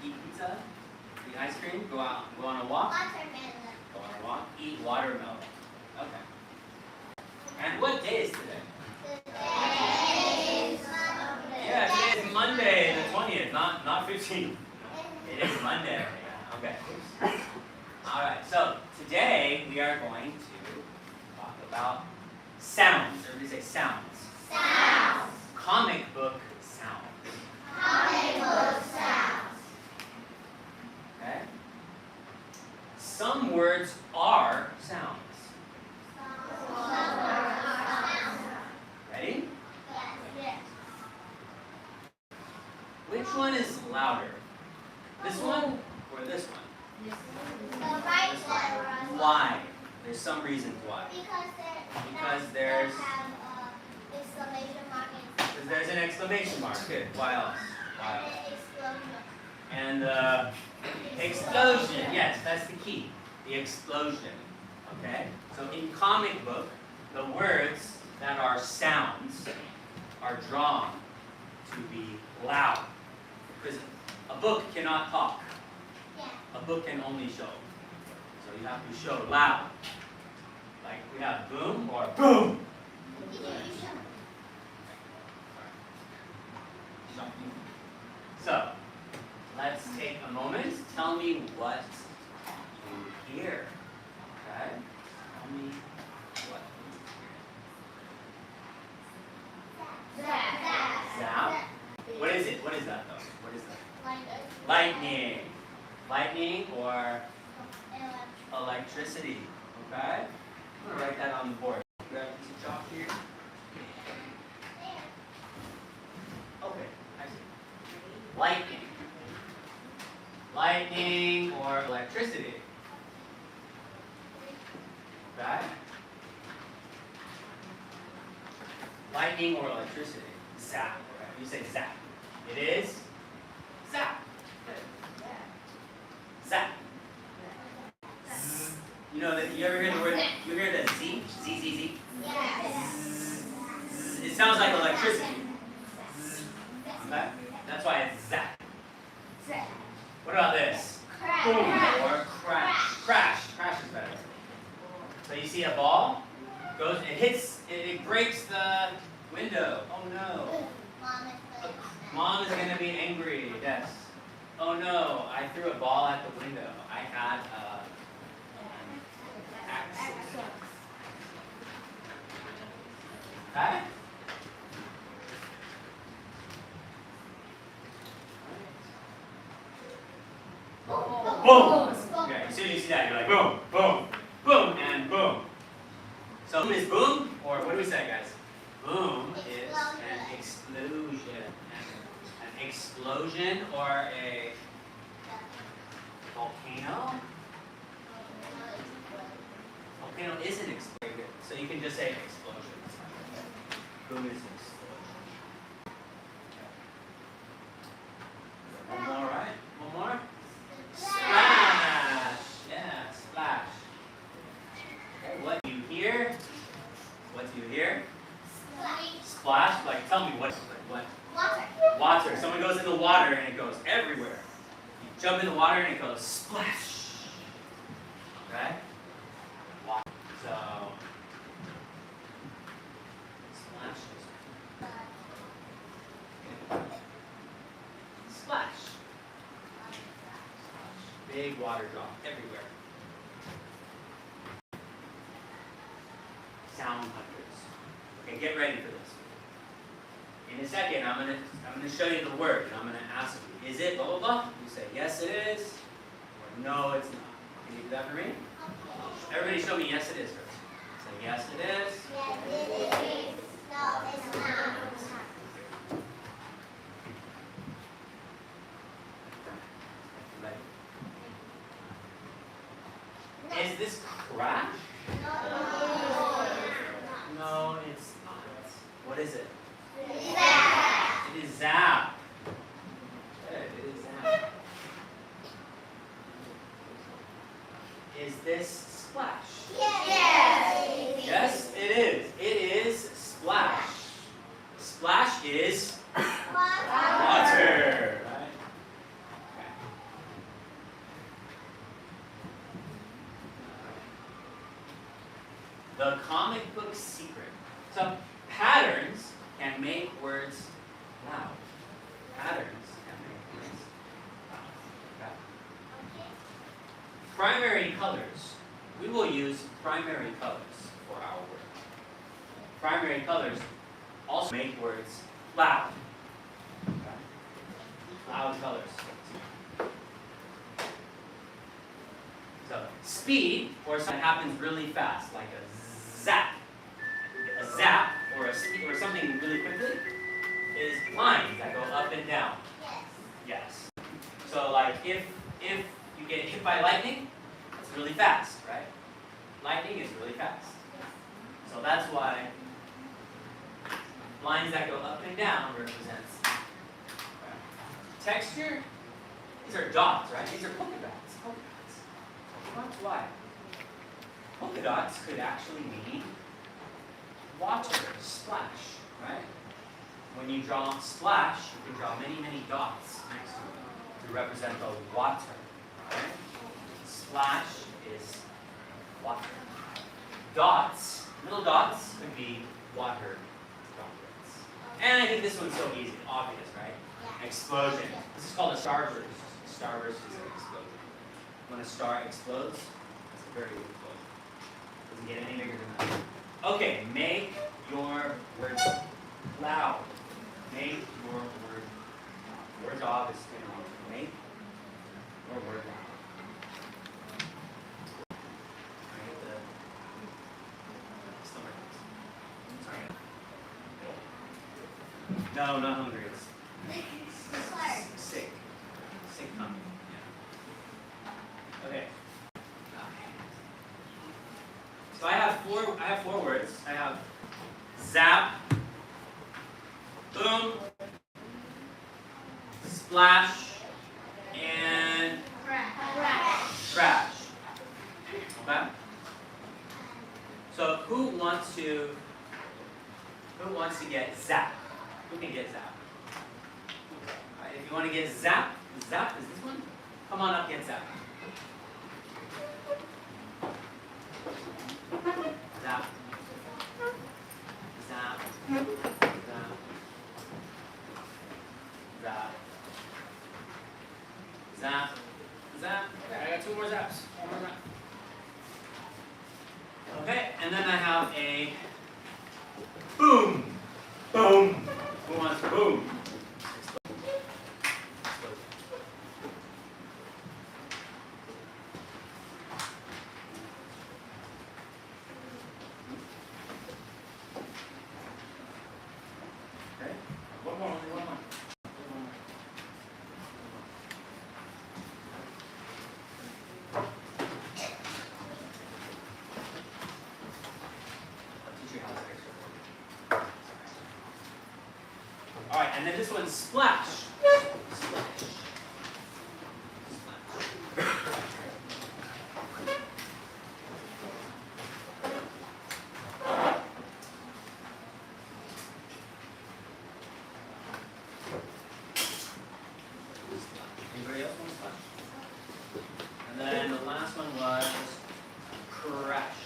Eat pizza? Eat ice cream? Go out, go on a walk? Watermelon. Go on a walk? Eat watermelon. Okay. And what day is today? Today is Monday. Yeah, today is Monday, the 20th, not 15th. It is Monday. Yeah, okay. All right, so today we are going to talk about sounds. Everybody say sounds. Sounds. Comic book sounds. Comic book sounds. Okay? Some words are sounds. Some words are sounds. Ready? Yes. Which one is louder? This one or this one? The right one. Why? There's some reasons why. Because there's exclamation mark. Because there's an exclamation mark. Good. Why else? Why else? Explosion. And explosion. Yes, that's the key. The explosion. Okay? So in comic book, the words that are sounds are drawn to be loud. Because a book cannot talk. Yeah. A book can only show. So you have to show loud. Like we have boom or boom. So, let's take a moment. Tell me what you hear. Okay? Tell me what you hear. Zap. What is it? What is that though? What is that? Lightning. Lightning or electricity. Okay? I'm going to write that on the board. Grab a piece of chalk here. Okay, I see. Lightning. Lightning or electricity. Okay? Lightning or electricity. Zap. Okay. You say zap. It is zap. Zap. Zzz. You know that you ever hear the word? You hear the Z? Z Z Z. Yes. Zzz. It sounds like electricity. Zzz. Okay? That's why it's zap. What about this? Boom or crash. Crash. Crash is better. So you see a ball goes, it hits, it breaks the window. Oh no. Mom is going to be angry. Yes. Oh no, I threw a ball at the window. I had accident. Okay? Boom. Okay, as soon as you see that, you're like boom, boom, boom, and boom. So boom is boom, or what do we say, guys? Boom is an explosion. An explosion or a volcano? Volcano is an explosion. So you can just say explosion. Boom is an explosion. One more, right? One more? Splash! Yeah, splash. Okay, what do you hear? What do you hear? Splash? Like, tell me what? Water. Water. Someone goes in the water and it goes everywhere. You jump in the water and it goes splash. Okay? Water. So, splash. Splash. Big water drop everywhere. Sound hunters. Okay, get ready for this. In a second, I'm gonna show you the word, and I'm gonna ask you, is it blah blah blah? You say yes it is, or no it's not. Can you do that for me? Everybody show me yes it is first. Say yes it is. Yes, it is. No, it's not. Ready? Is this crash? No. No, it's not. What is it? Zap. It is zap. Good, it is zap. Is this splash? Yes. Yes, it is. It is splash. Splash is Water. water. Right? Okay. The comic book secret. So patterns can make words loud. Patterns can make words loud. Okay? Primary colors. We will use primary colors for our word. Primary colors also make words loud. Okay? Loud colors. So speed, or something that happens really fast, like a zap. A zap or a speed or something really quickly is lines that go up and down. Yes. So like if you get hit by lightning, it's really fast, right? Lightning is really fast. So that's why lines that go up and down represents. Right? Texture, these are dots, right? These are polka dots. Polka dots. That's why. Polka dots could actually mean water, splash, right? When you draw splash, you can draw many, many dots next to it to represent the water, right? Splash is water. Dots, little dots, could be water droplets. And I think this one's so easy, obvious, right? Explosion. This is called a starburst. Starburst is an explosion. When a star explodes, it's a very big explosion. Doesn't get any bigger than that. Okay, make your words loud. Make your word loud. Your job is to make your word loud. No, not hungry. It's sick. Sick hungry. Yeah. Okay. So I have four words. I have zap, boom, splash, and crash. Okay? So who wants to get zap? Who can get zap? Alright, if you want to get zap is this one? Come on up, get zap. Zap. Zap. Zap. Zap. Zap. Zap. Okay, I got two more zaps. One more zap. Okay, and then I have a boom. Boom. Who wants boom? Okay. One more. All right, and then this one's splash. Splash. Anybody else want to splash? And then the last one was crash.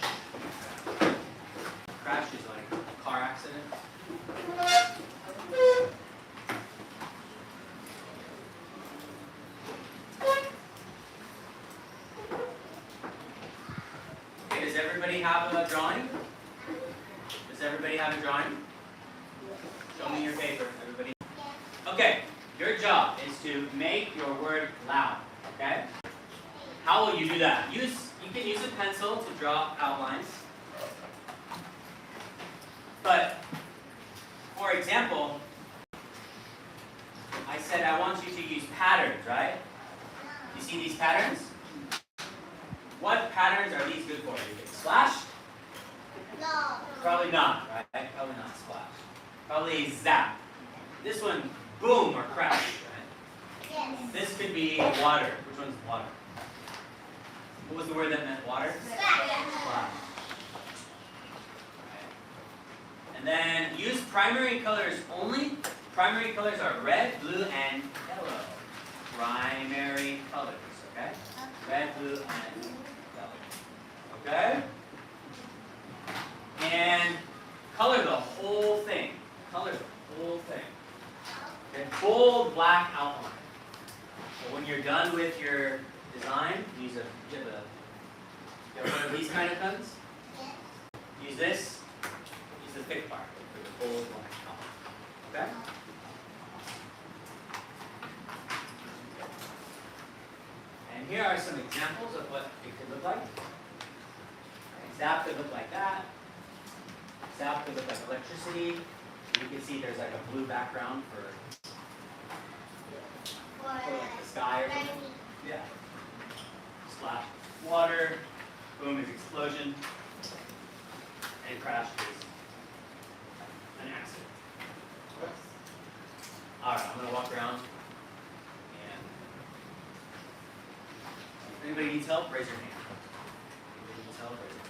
Crash is like a car accident. Okay, does everybody have a drawing? Does everybody have a drawing? Show me your paper, everybody. Okay, your job is to make your word loud, okay? How will you do that? You can use a pencil to draw outlines. But, for example, I said I want you to use patterns, right? You see these patterns? What patterns are these good for? You get splash? No. Probably not, right? Probably not splash. Probably zap. This one, boom or crash, right? Yes. This could be water. Which one's water? What was the word that meant water? Splash. And then use primary colors only. Primary colors are red, blue, and yellow. Primary colors, okay? Red, blue, and yellow. Okay? Color the whole thing. Color the whole thing. Okay, bold black outline. So when you're done with your design, you have one of these kind of pens. Use this. Use the thick part for the bold black outline. Okay? And here are some examples of what it could look like. Zap could look like that. Zap could look like electricity. You can see there's like a blue background for like the sky or something. Yeah. Splash water. Boom is explosion. And crash is an accident. Alright, I'm going to walk around. And if anybody needs help, raise your hand. Anybody needs help, raise your hand.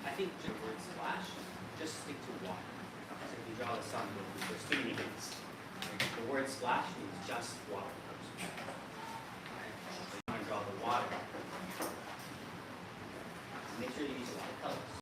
I think the word splash, just stick to water. So if you draw the sun, there's too many hints. The word splash means just water. So you want to draw the water. Make sure you use a lot of colors.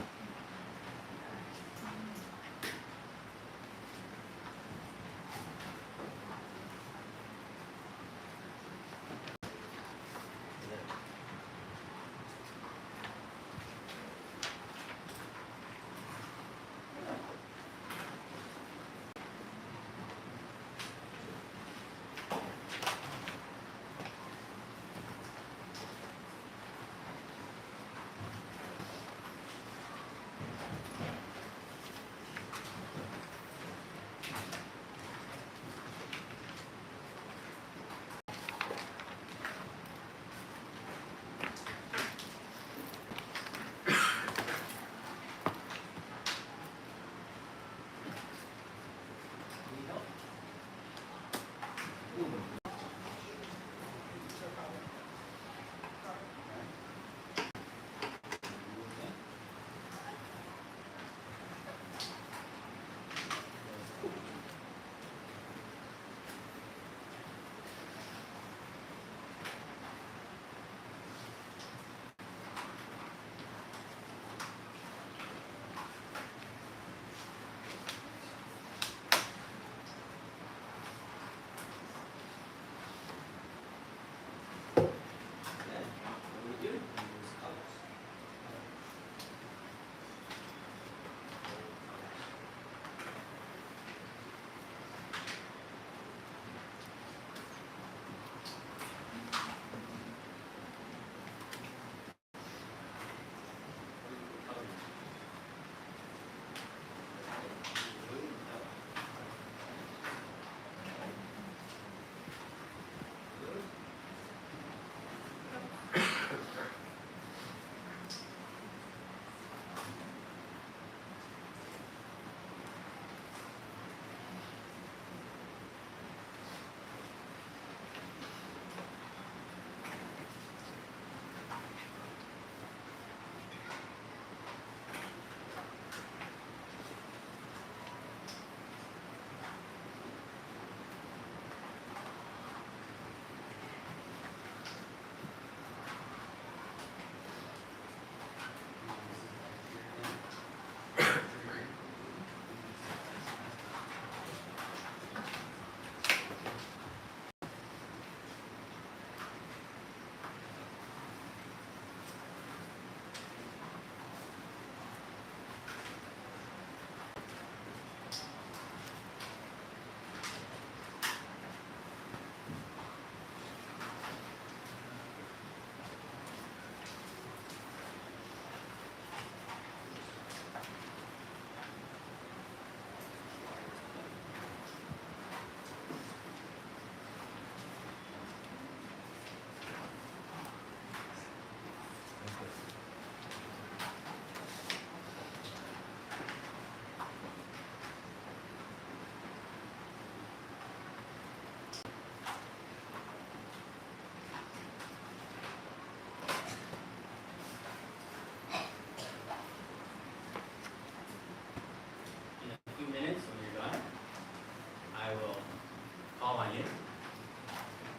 call on you,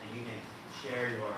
and you can share your work.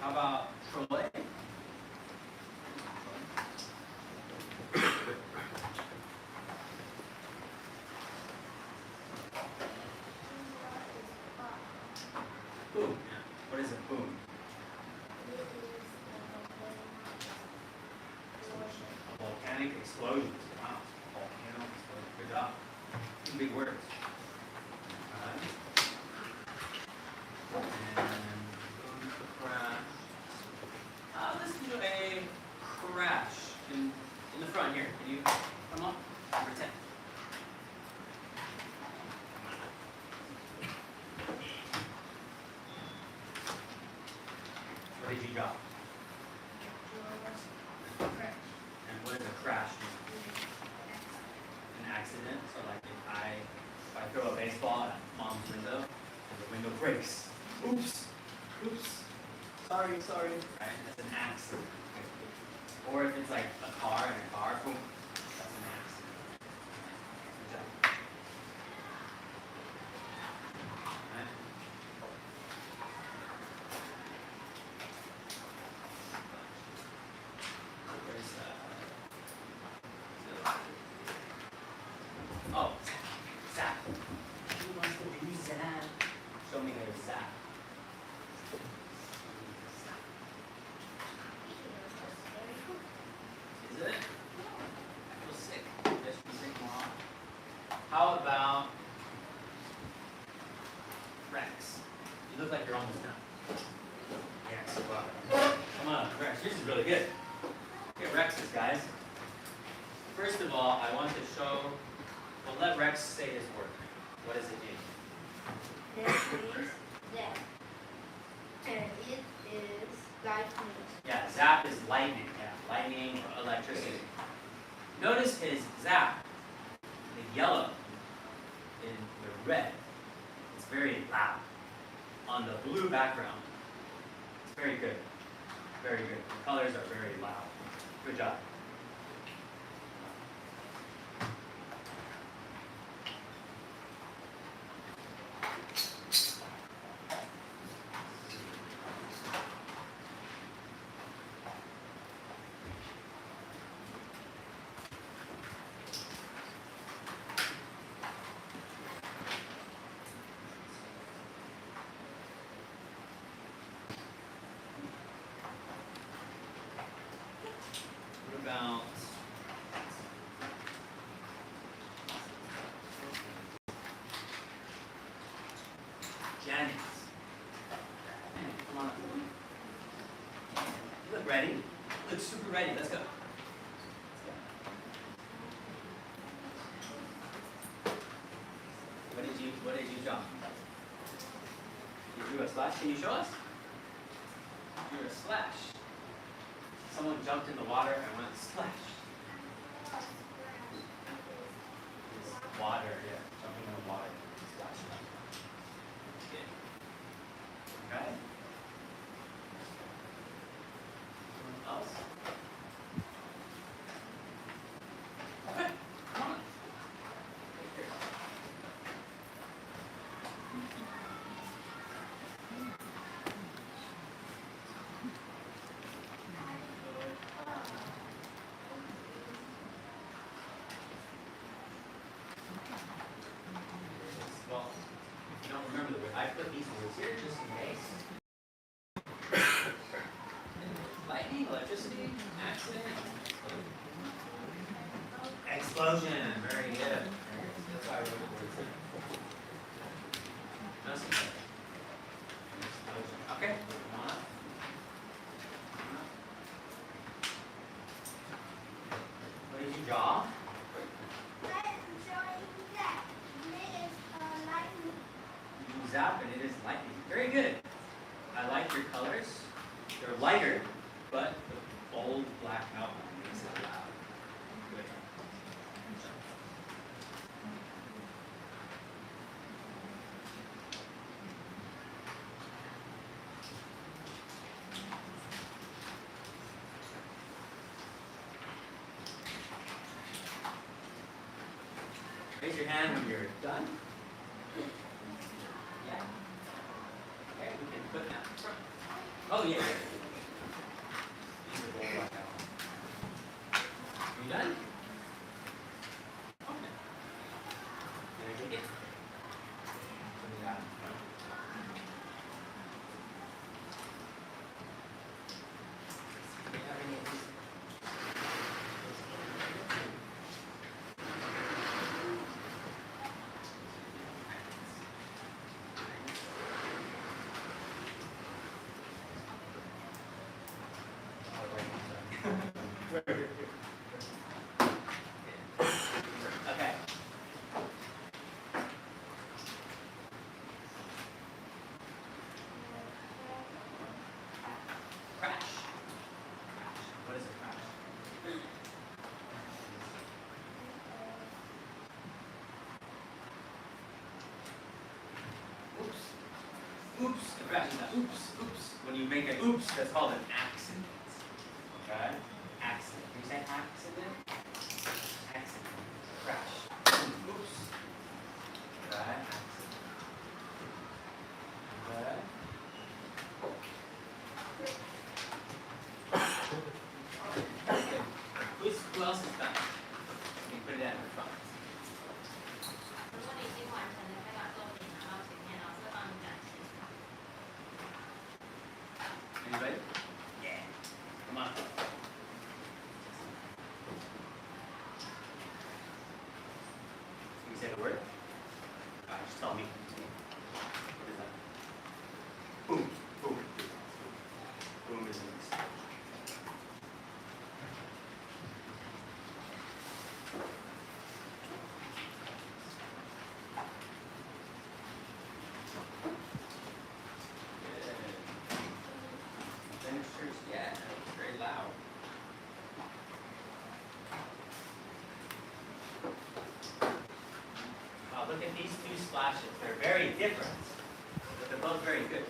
How about Troy? Boom. What is a boom? A volcanic explosion. Wow. Volcano explosion. Good job. Two big words. Let's do a crash in the front here. Can you come up? Number 10. What did you drop? And what is a crash? An accident. So like if I throw a baseball at mom's window and the window breaks. Oops. Sorry. Right? That's an accident. Or if it's like a car and a car, boom, that's an accident. Good job. Right? Where's oh, Zap. Who wants to be Zap? Show me their Zap. Is it? I feel sick. You guys should be sick more often. How about Rex? You look like you're almost done. Yes, well. Come on, Rex. Yours is really good. Okay, Rex's, guys. First of all, I want to show, well, let Rex say his word. What does it mean? This is zap. And it is lightning. Yeah, zap is lightning. Yeah, lightning or electricity. Notice his zap, the yellow, in the red. It's very loud. on the blue background. It's very good. Very good. The colors are very loud. Good job. What about Janet? Come on up. You look ready. You look super ready. Let's go. What did you draw? You drew a slash. Can you show us? You drew a slash. Someone jumped in the water and went splash. It's water, yeah. Jumping in the water. Splash. Good. Okay. Someone else? Okay. Come on. Right here. Well, if you don't remember the word, I put these words here just in case. Lightning, electricity, accident, explosion. Very good. That's why I wrote the words here. Nothing better. Explosion. Okay, come on up. Come on up. What did you draw? You zap and it is lightning. Very good. I like your colors. They're lighter, but the bold black outline makes it loud. Good. Raise your hand when you're done. Yeah. Okay, we can put that in front. Oh, yeah. These are bold black outline. You done? Okay. Can I take it? What do you got? Do you have any of these? Okay. Crash. What is a crash? Oops. Oops. A crash is a oops. Oops. When you make an oops, that's called an accident. Okay? Accident. Can you say accident? Accident. Crash. Oops. Okay. Accident. Okay. Who else is done? Let me put it at the front. 如果你已经完成了，可以把作品拿到前面，老师帮你展示。 Anybody? Yeah. Come on. Can you say the word? Alright, just tell me. What is that? Boom. Boom. Boom is an explosion. Finishers, yeah, it's very loud. Look at these two splashes. They're very different. But they're both very good.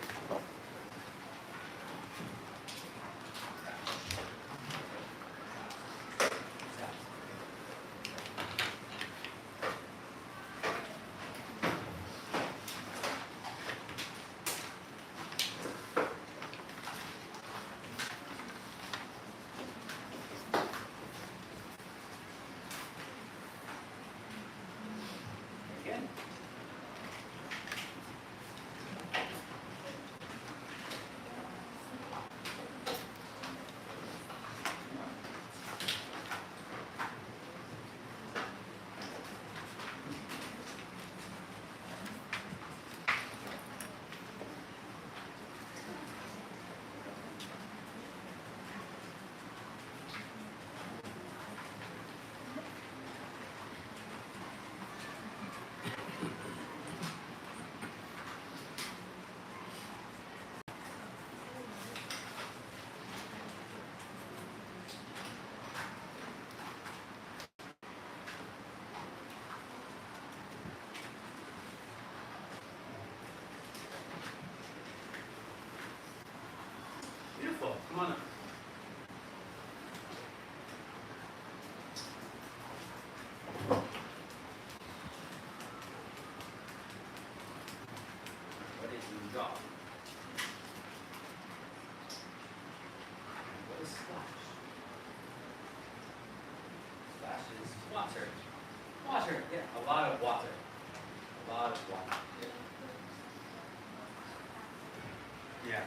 Again. Beautiful. Come on up. What did you draw? What is splash? Splash is water. Water. Yeah, a lot of water. A lot of water. Yeah.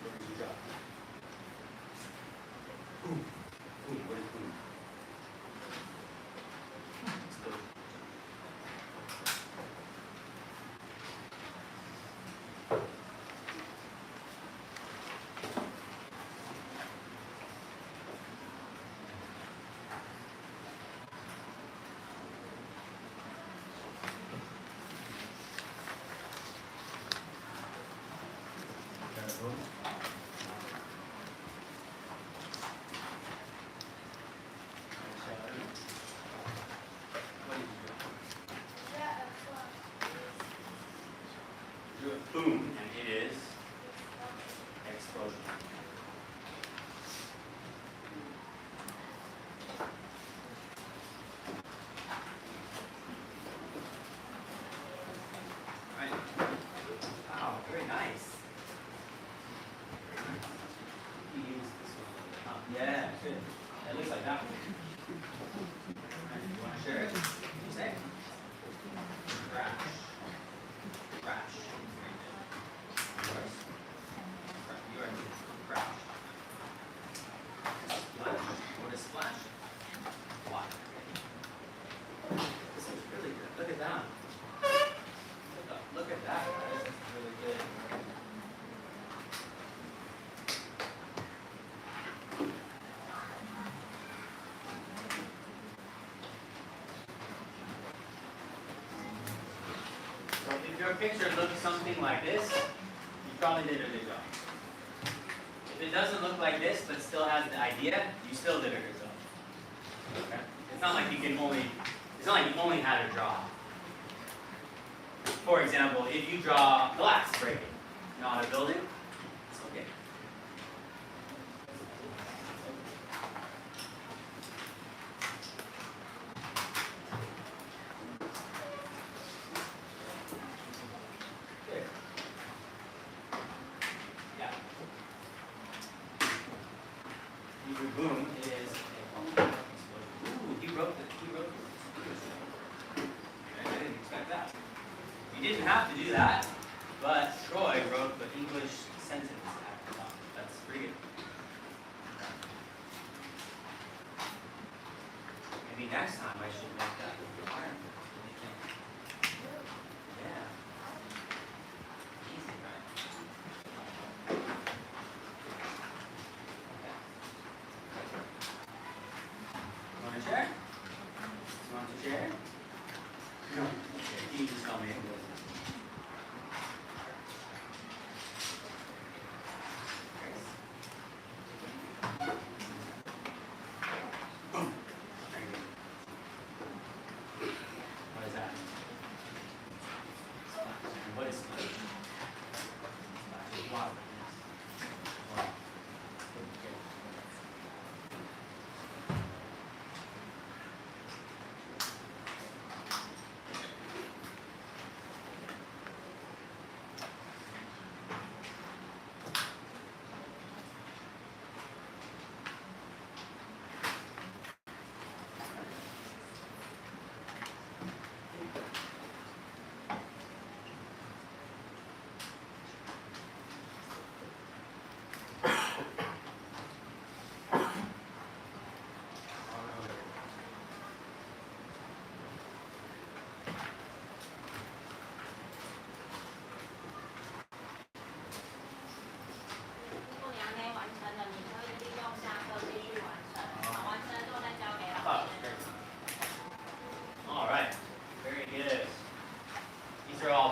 What did you draw? Boom. Boom. What is boom? Explosion. Got a boom? What did you do? Do a boom, and it is explosion. Right. Wow, very nice. You use this one. Yeah, good. It looks like that one. Alright, you want to share it? What you say? Crash. Crash. Yours? Yours. Crash. Splash. What is splash? Water. This is really good. Look at that. Look at that, guys. This is really good. So if your picture looks something like this, you probably did a good job. If it doesn't look like this but still has the idea, you still did a good job. Okay? It's not like you only had to draw. For example, if you draw glass breaking, not a building, it's okay. Good. Yeah. Your boom is a ooh, he wrote it. I didn't expect that. You didn't have to do that, but Troy wrote the English sentence at the top. That's pretty good. Maybe next time I should make that a requirement.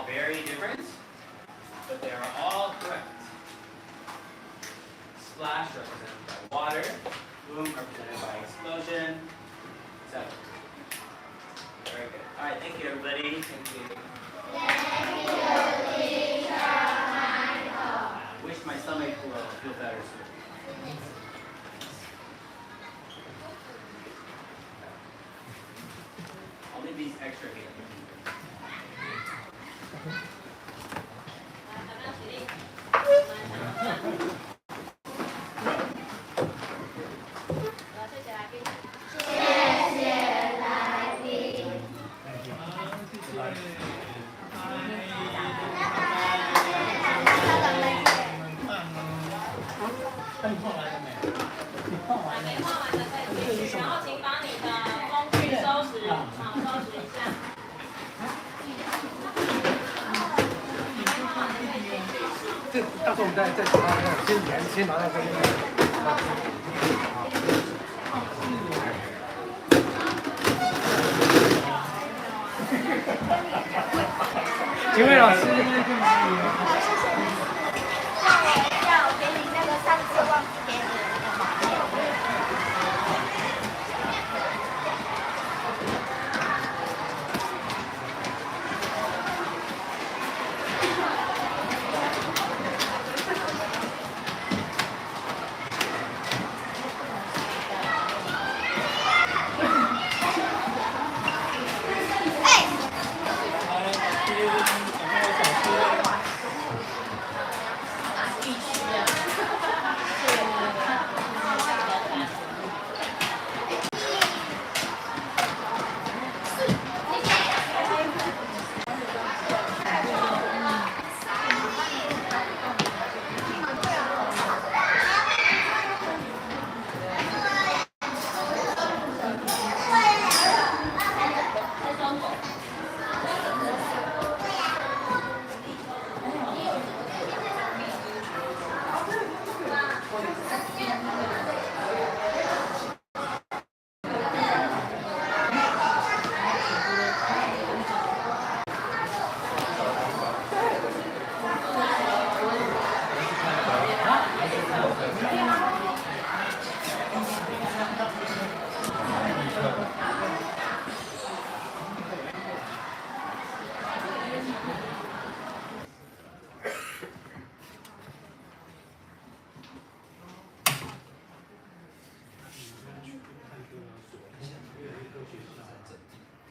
all very different, but they are all correct. Splash represented by water, boom represented by explosion, etc. Very good. All right, thank you, everybody. Thank you. I wish my stomach will feel better soon. I'll leave these extra here. 到时候我们再拿先拿到这边。几位老师，要我给你那个上次忘记给你的那个马票。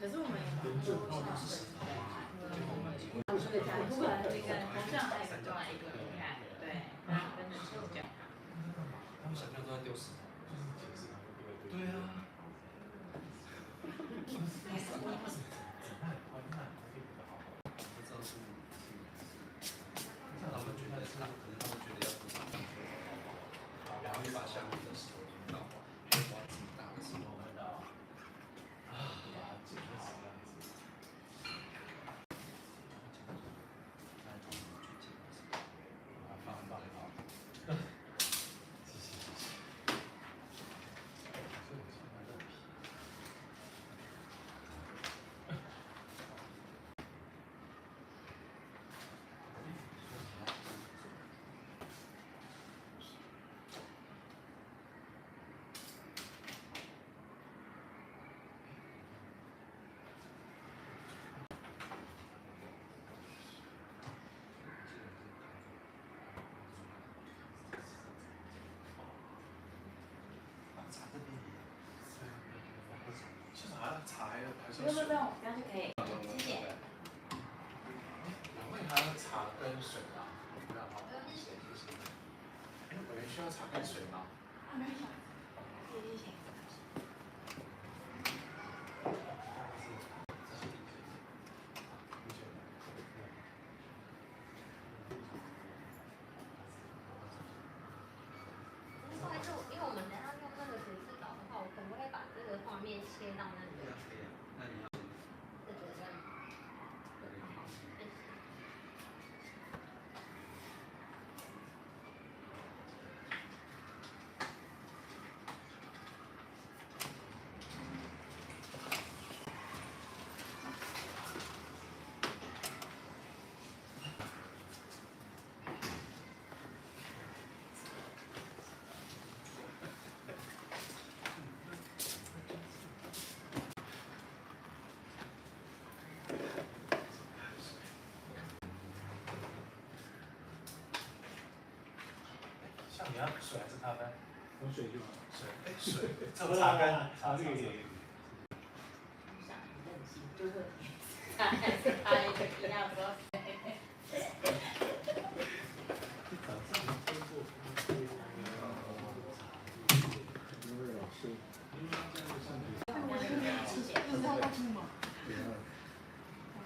可是我们也蛮多小事。不然这个好像还有另外一个你看，对，然后跟你说讲。他们小朋友都在丢石头。对啊。他们觉得是，可能他们觉得要多少，然后就把下面的石头弄到，哇，这么大的石头。不用，这样就可以。谢谢。我们还要茶跟水吗？不要好，谢谢。我们需要茶跟水吗？没有。谢谢。因为我们等下用那个显示稿的话，我可能会把这个画面切到那个。那你要。这个这样。你要水还是咖啡？有水就好。水，这种茶跟茶这个也。想很任性，就是他一样说。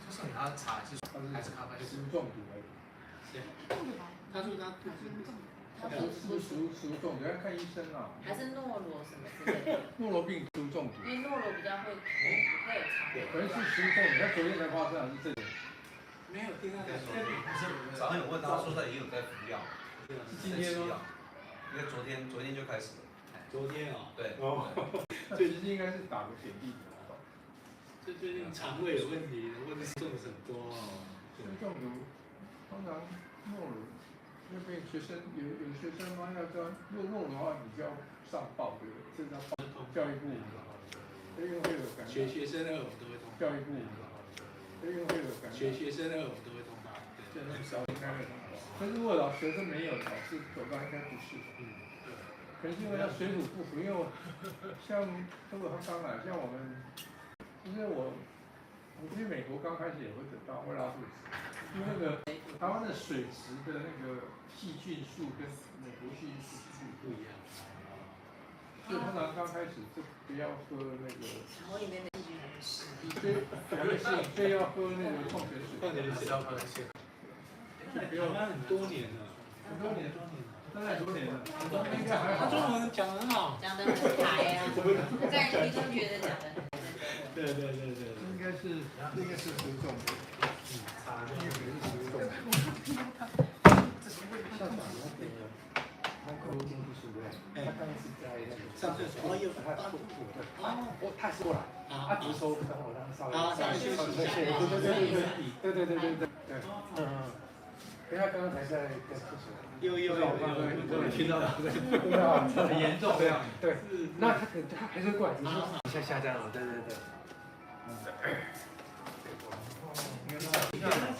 就是你要茶还是咖啡？食物中毒而已。他说他肚子食物中毒要看医生啊。还是诺罗什么之类的。诺罗病毒中毒。因为诺罗比较会有肠胃。可能是食物中毒，他昨天才发生还是这里？没有听他说，早上有问他说他也有在服药，是今天吗？因为昨天就开始了。昨天啊。对。哦。最近应该是打个点滴。这最近肠胃有问题，问题中很多哦。食物中毒，通常诺鲁，因为学生有学生嘛要教诺鲁的话，你就要上报对不对？这是要教育部，因为会有感染。学生那个我们都会通报。教育部，因为会有感染。学生那个我们都会通报。对，那个小应该会通报。但是如果学生没有，老师走到应该不是。可能是因为他水土不服，因为像如果他刚来，像我们。因为我去美国刚开始也会得到会拉肚子，因为那个台湾的水质的那个细菌数跟美国细菌数是不一样，所以通常刚开始就不要喝那个。肠胃里面的细菌很湿。所以要喝那个矿泉水。矿泉水要喝一些。不要很多年了。很多年。大概多年了。他中文讲得很好。讲得很台啊。在你都觉得讲得很。对，应该是食物中毒，茶应该是食物中毒。校长那个空间不舒服，他刚刚是在那个上厕所，他是过来，他只是说等我让他稍微休息一下，对，因为他刚刚才在厕所。有，听到了，很严重这样。对，那他还是过来，只是下降了，对。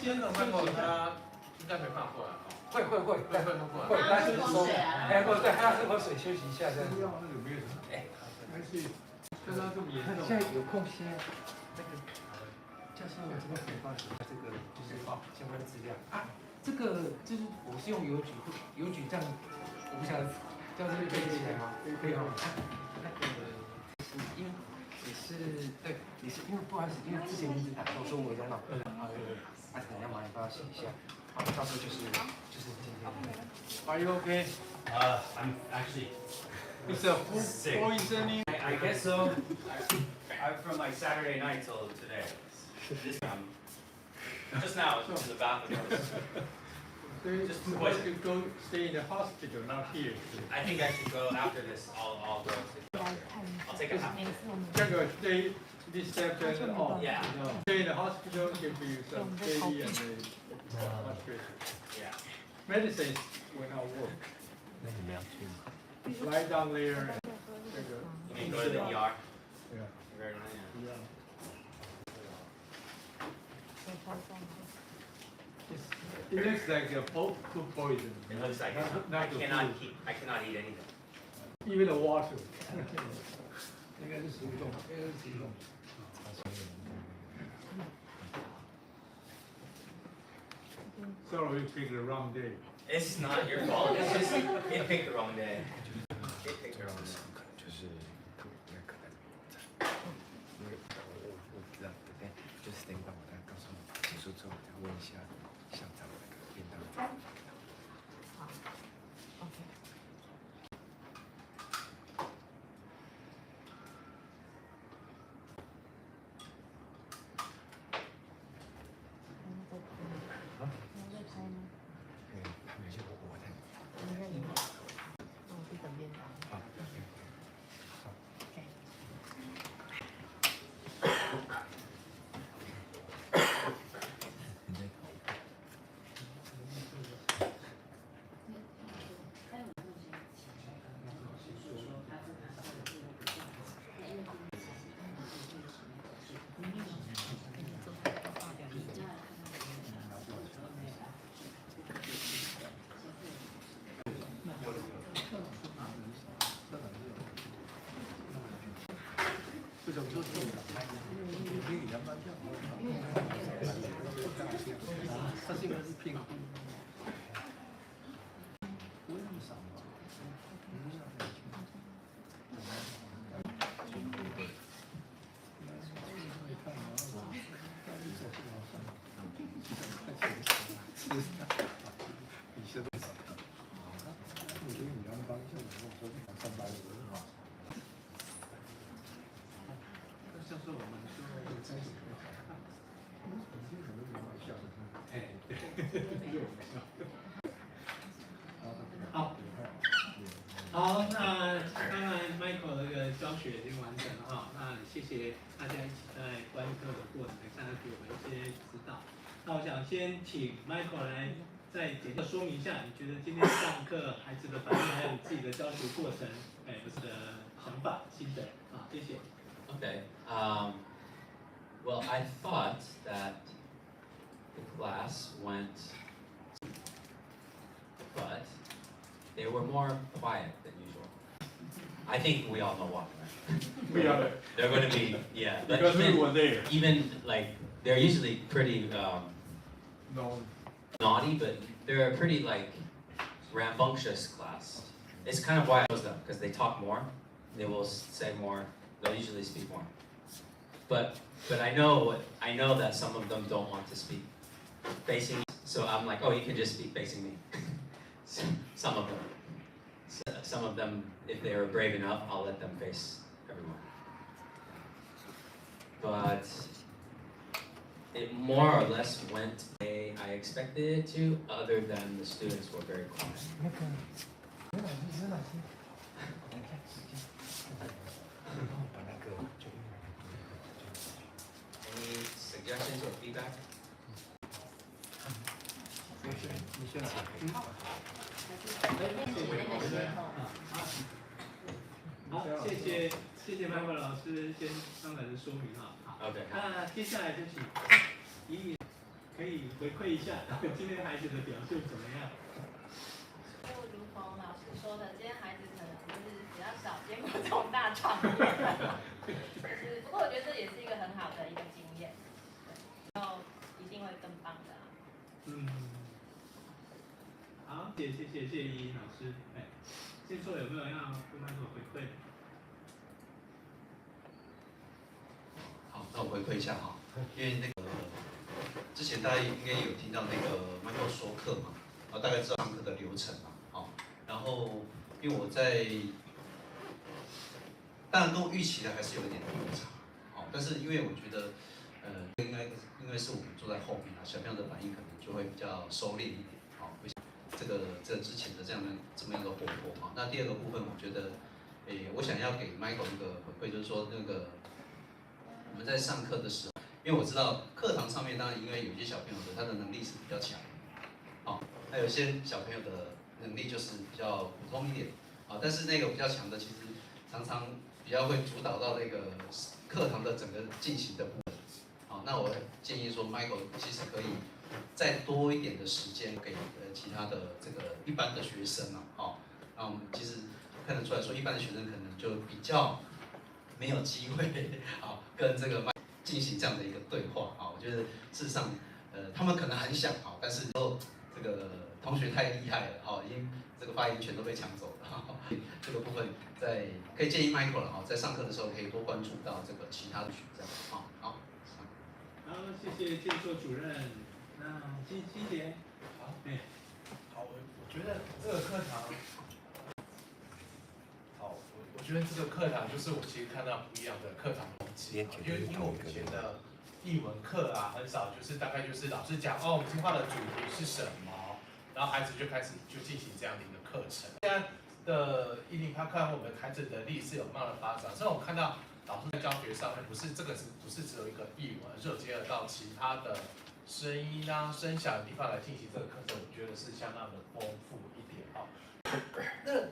今天的外国他应该没办法过来哦。会，但是说，对，他是喝水休息一下这样。没有什么，没关系。刚刚这么严重。现在有空先那个教授这边可以发这个就是相关的资料啊。这个就是我是用邮局这样，我不晓得这样子可以起来吗？可以吗？那个因为你是对，你是因为不好意思，因为之前你一直打错，说我在闹，可能要麻烦帮他写一下，好，到时候就是今天。Are you okay? I'm actually. It's a full evening. I guess so. I'm from like Saturday night till today. This just now I was in the bathroom. Just supposed to go stay in the hospital, not here. I think I should go after this. I'll go. I'll take a nap. 这个 this chapter off. Yeah. Stay in the hospital, give you some daily and blood pressure. Yeah. Medicines will not work. Lie down there. 这个 You mean go to the ER? Yeah. Very nice. Yeah. It looks like a food poison. It looks like it. I cannot eat anything. Even the water. 应该是食物中毒，应该是食物中毒。Sorry, you picked the wrong day. It's not your fault. It's just it picked the wrong day. It picked the wrong day. 就是我不知道，对，就是等于把我的告诉你结束之后，再问一下校长那个便当。好 ，OK。他们就我在。你在里面。那我去等便当。好。种就是因为你要慢掉，它这个是偏空。为什么？好，那当然 Michael 这个教学已经完成了哈，那谢谢大家一起在观课的过程上给我们一些指导。那我想先请 Michael 来再简单说明一下，你觉得今天上课孩子的反应，还有你自己的教学过程，有什么想法、心得啊？谢谢。Okay. Well, I thought that the class went, but they were more quiet than usual. I think we all know why, right? We are. They're going to be, yeah. But Because we were there. Even like they're usually pretty No. naughty, but they're a pretty like rambunctious class. It's kind of why I chose them because they talk more. They will say more. They'll usually speak more. But I know that some of them don't want to speak facing me. So I'm like, oh, you can just speak facing me. Some of them. Some of them, if they are brave enough, I'll let them face everyone. But it more or less went the way I expected it to, other than the students were very quiet. Any suggestions or feedback? 好，谢谢Michael老师先刚才的说明哈。OK。那接下来就请怡敏可以回馈一下今天孩子的表现怎么样？就如同老师说的，今天孩子可能就是比较少见过这种大场面，不过我觉得这也是一个很好的一个经验，然后一定会更棒的。好，谢谢怡老师。先说有没有要跟Michael回馈的？好，那我回馈一下哈，因为那个之前大家应该有听到那个 Michael 说课嘛，大概知道上课的流程嘛，好，然后因为我在，当然跟我预期的还是有一点落差，好，但是因为我觉得，因为是我们坐在后面啊，小朋友的反应可能就会比较收敛一点，好，这之前的这么一个活泼嘛。那第二个部分，我觉得，我想要给 Michael 一个回馈，就是说那个我们在上课的时候，因为我知道课堂上面当然因为有些小朋友的他的能力是比较强，好，那有些小朋友的能力就是比较普通一点，好，但是那个比较强的其实常常比较会主导到那个课堂的整个进行的部分，好，那我建议说 Michael 其实可以再多一点的时间给其他的这个一般的学生啊，好，那我们其实看得出来说一般的学生可能就比较没有机会啊跟这个进行这样的一个对话啊，我觉得事实上他们可能很想好，但是这个同学太厉害了，好，已经这个发言权都被抢走了，这个部分可以建议 Michael 了哈，在上课的时候可以多关注到这个其他的学生，好。好，谢谢建硕主任。那金杰，好，好，我觉得这个课堂，好，我觉得这个课堂就是我其实看到不一样的课堂风气，因为我们以前的艺文课啊，很少就是大概就是老师讲哦，我们今天画的主题是什么，然后孩子就开始进行这样的一个课程。现在的108课，我们孩子的力是有慢慢的发展，所以我看到老师在教学上面不是只有一个艺文，而是有结合到其他的声音啊、声响的地方来进行这个课程，我觉得是相当的丰富一点啊。那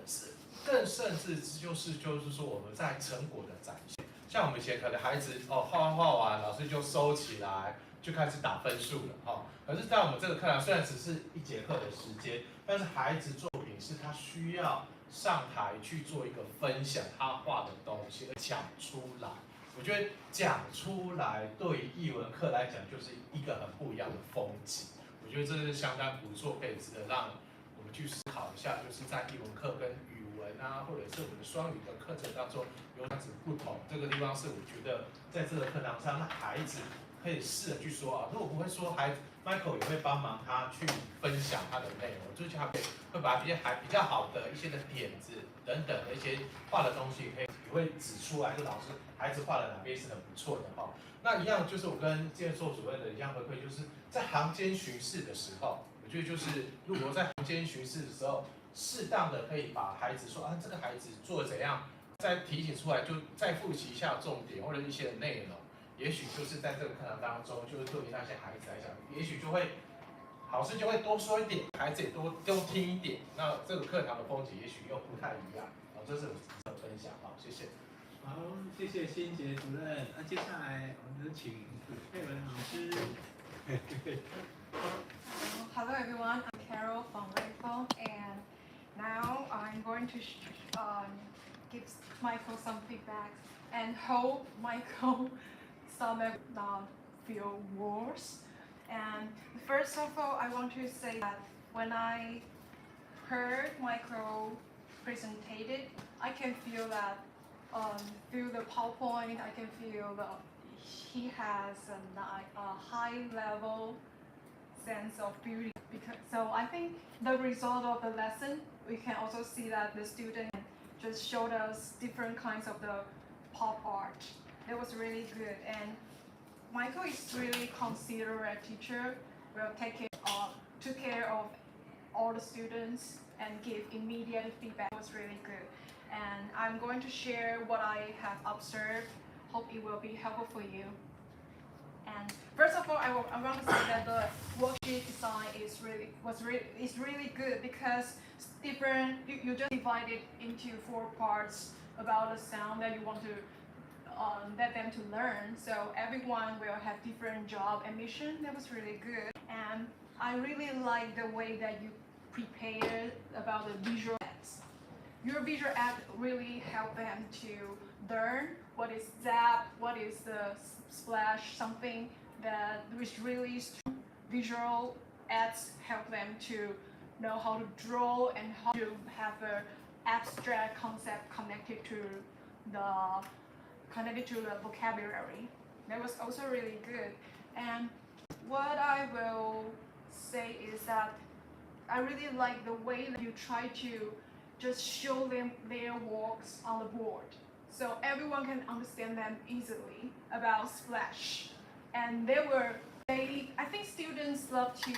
更甚至就是说我们在成果的展现，像我们以前可能孩子画完，老师就收起来，就开始打分数了哈。可是在我们这个课堂，虽然只是1节课的时间，但是孩子作品是他需要上台去做一个分享他画的东西，而讲出来。我觉得讲出来对于艺文课来讲就是一个很不一样的风景。我觉得这是相当不错，可以值得让我们去思考一下，就是在艺文课跟语文啊，或者是我们的双语的课程当中有这样子不同。这个地方是我觉得在这个课堂上，让孩子可以试着去说啊，如果不会说，孩子 Michael 也会帮忙他去分享他的内容，就是他会把一些比较好的一些的点子等等的一些画的东西，也会指出来，就老师孩子画的哪边是很不错的哈。那一样就是我跟建硕主任的一样回馈，就是在行间巡视的时候，我觉得就是如果在行间巡视的时候，适当的可以把孩子说啊，这个孩子做怎样，再提醒出来，就再复习一下重点或者一些的内容。也许就是在这个课堂当中，就是对于那些孩子来讲，也许就会老师就会多说一点，孩子也多听一点，那这个课堂的风景也许又不太一样。好，这是我的分享，好，谢谢。好，谢谢欣杰主任。那接下来我们就请佩文老师。Hello everyone, I'm Carol from Rainbow, and now I'm going to give Michael some feedback and hope Michael stomach not feel worse. And first of all, I want to say that when I heard Michael presented, I can feel that through the PowerPoint, I can feel that he has a high level sense of beauty. So I think the result of the lesson, we can also see that the student just showed us different kinds of the pop art. That was really good. And Michael is really considerate teacher. Will took care of all the students and give immediate feedback. It was really good. And I'm going to share what I have observed. Hope it will be helpful for you. And first of all, I want to say that the worksheet design is really good because you just divide it into 4 parts about the sound that you want to let them to learn. So everyone will have different job and mission. That was really good. And I really like the way that you prepared about the visual aids. Your visual aid really help them to learn what is zap, what is the splash, something that is really visual aids help them to know how to draw and how to have an abstract concept connected to the vocabulary. That was also really good. And what I will say is that I really like the way that you try to just show them their works on the board, so everyone can understand them easily about splash. And I think students love to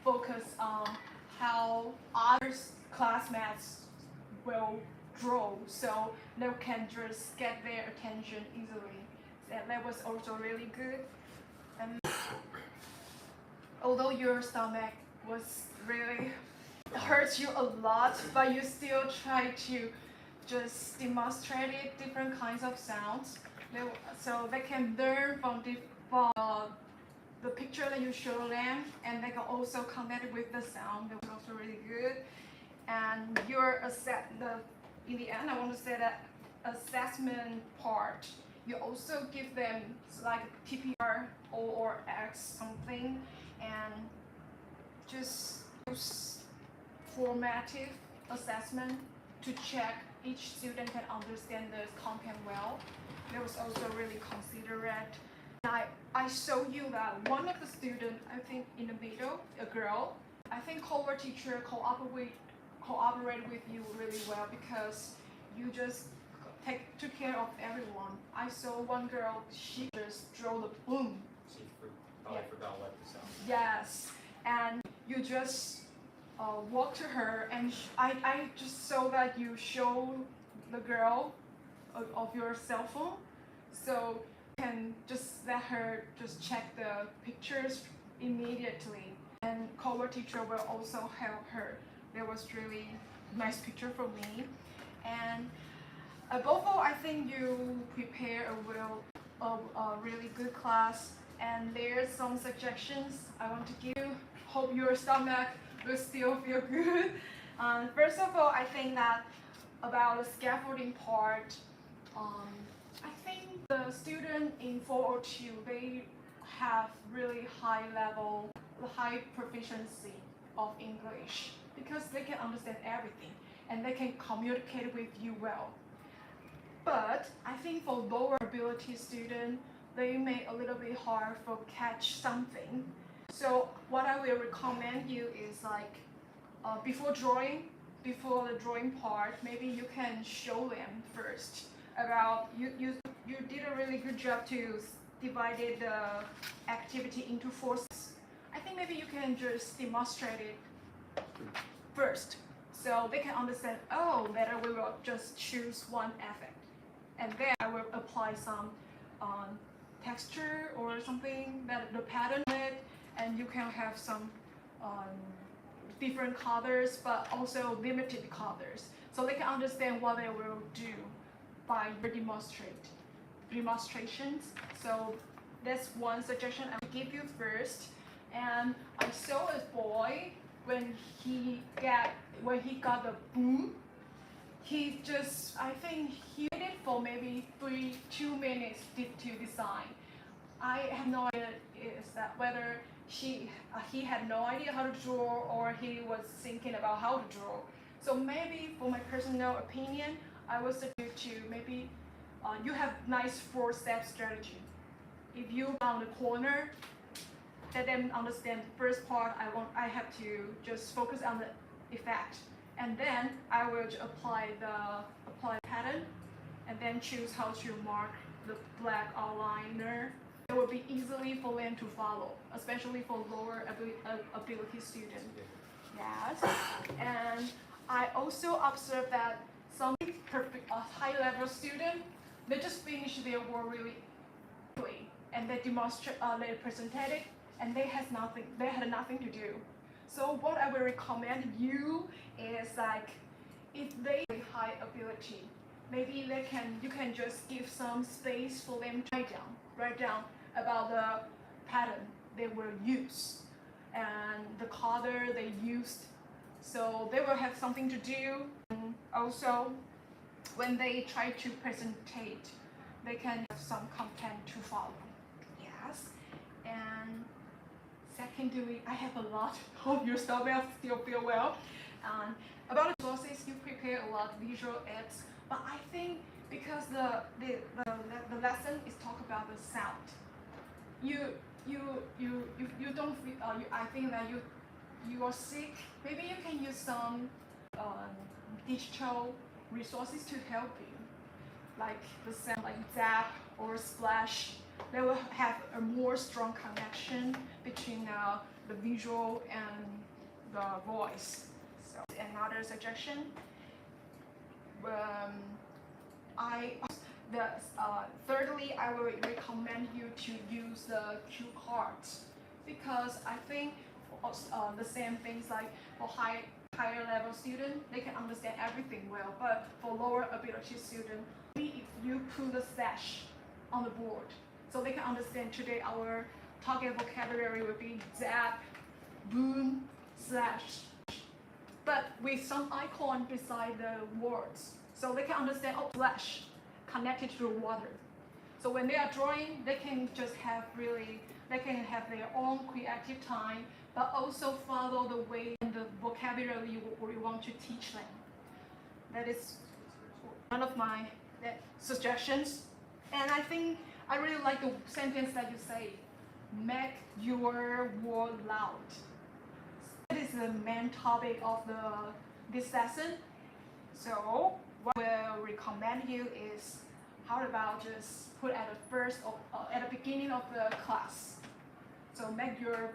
focus on how other classmates will draw, so they can just get their attention easily. That was also really good. And although your stomach was really hurts you a lot, but you still try to just demonstrate it, different kinds of sounds, so they can learn from the picture that you show them, and they can also connect it with the sound. That was also really good. And in the end, I want to say that assessment part, you also give them like TPR or X something, and just use formative assessment to check each student can understand the content well. That was also really considerate. I show you that one of the students, I think in the middle, a girl, I think our teacher cooperate with you really well because you just took care of everyone. I saw one girl, she just drew the boom. She probably forgot what the sound. Yes, and you just walk to her, and I just saw that you show the girl of your cell phone, so you can just let her just check the pictures immediately, and cover teacher will also help her. There was really nice picture for me. And above all, I think you prepare a really good class, and there's some suggestions I want to give. Hope your stomach will still feel good. First of all, I think that about the scaffolding part, I think The student in 402, they have really high proficiency of English because they can understand everything and they can communicate with you well. But I think for lower ability students, they may a little bit hard for catch something. So what I will recommend you is like before the drawing part, maybe you can show them first about you did a really good job to divide the activity into 4 steps. I think maybe you can just demonstrate it first, so they can understand. Oh, later we will just choose one effect, and then I will apply some texture or something that the pattern it, and you can have some different colors, but also limited colors, so they can understand what they will do by your demonstrations. So that's one suggestion I will give you first. And I saw a boy when he got the boom, I think he did it for maybe 2 minutes to design. I have no idea is that whether he had no idea how to draw or he was thinking about how to draw. So maybe for my personal opinion, I would suggest you to maybe you have nice 4-step strategy. If you on the corner, let them understand the first part. I have to just focus on the effect, and then I will apply the pattern, and then choose how to mark the black outliner. It will be easily for them to follow, especially for lower ability students. Yes, and I also observed that some high-level student, they just finish their work really quickly, and they they presented it, and they had nothing to do. So what I will recommend you is like, if they have high ability, maybe you can just give some space for them to write down about the pattern they will use and the color they used, so they will have something to do. And also, when they try to presentate, they can have some content to follow. Yes, and secondly, I have a lot. Hope your stuff will still feel well. About the sources, you prepare a lot of visual aids, but I think because the lesson is talk about the sound, you don't feel, I think that you are sick. Maybe you can use some digital resources to help you, like the sound, like zap or splash. They will have a more strong connection between the visual and the voice. So another suggestion, thirdly, I will recommend you to use the cue cards, because I think the same things like for higher level student, they can understand everything well, but for lower ability student, maybe if you put a slash on the board, so they can understand today our target vocabulary will be zap, boom, slash, but with some icon beside the words, so they can understand, oh, slash connected to the water. So when they are drawing, they can just have their own creative time, but also follow the way and the vocabulary you want to teach them. That is one of my suggestions. And I think I really like the sentence that you say, make your word loud. That is the main topic of this lesson. So what I will recommend you is, how about just put at the beginning of the class. So make your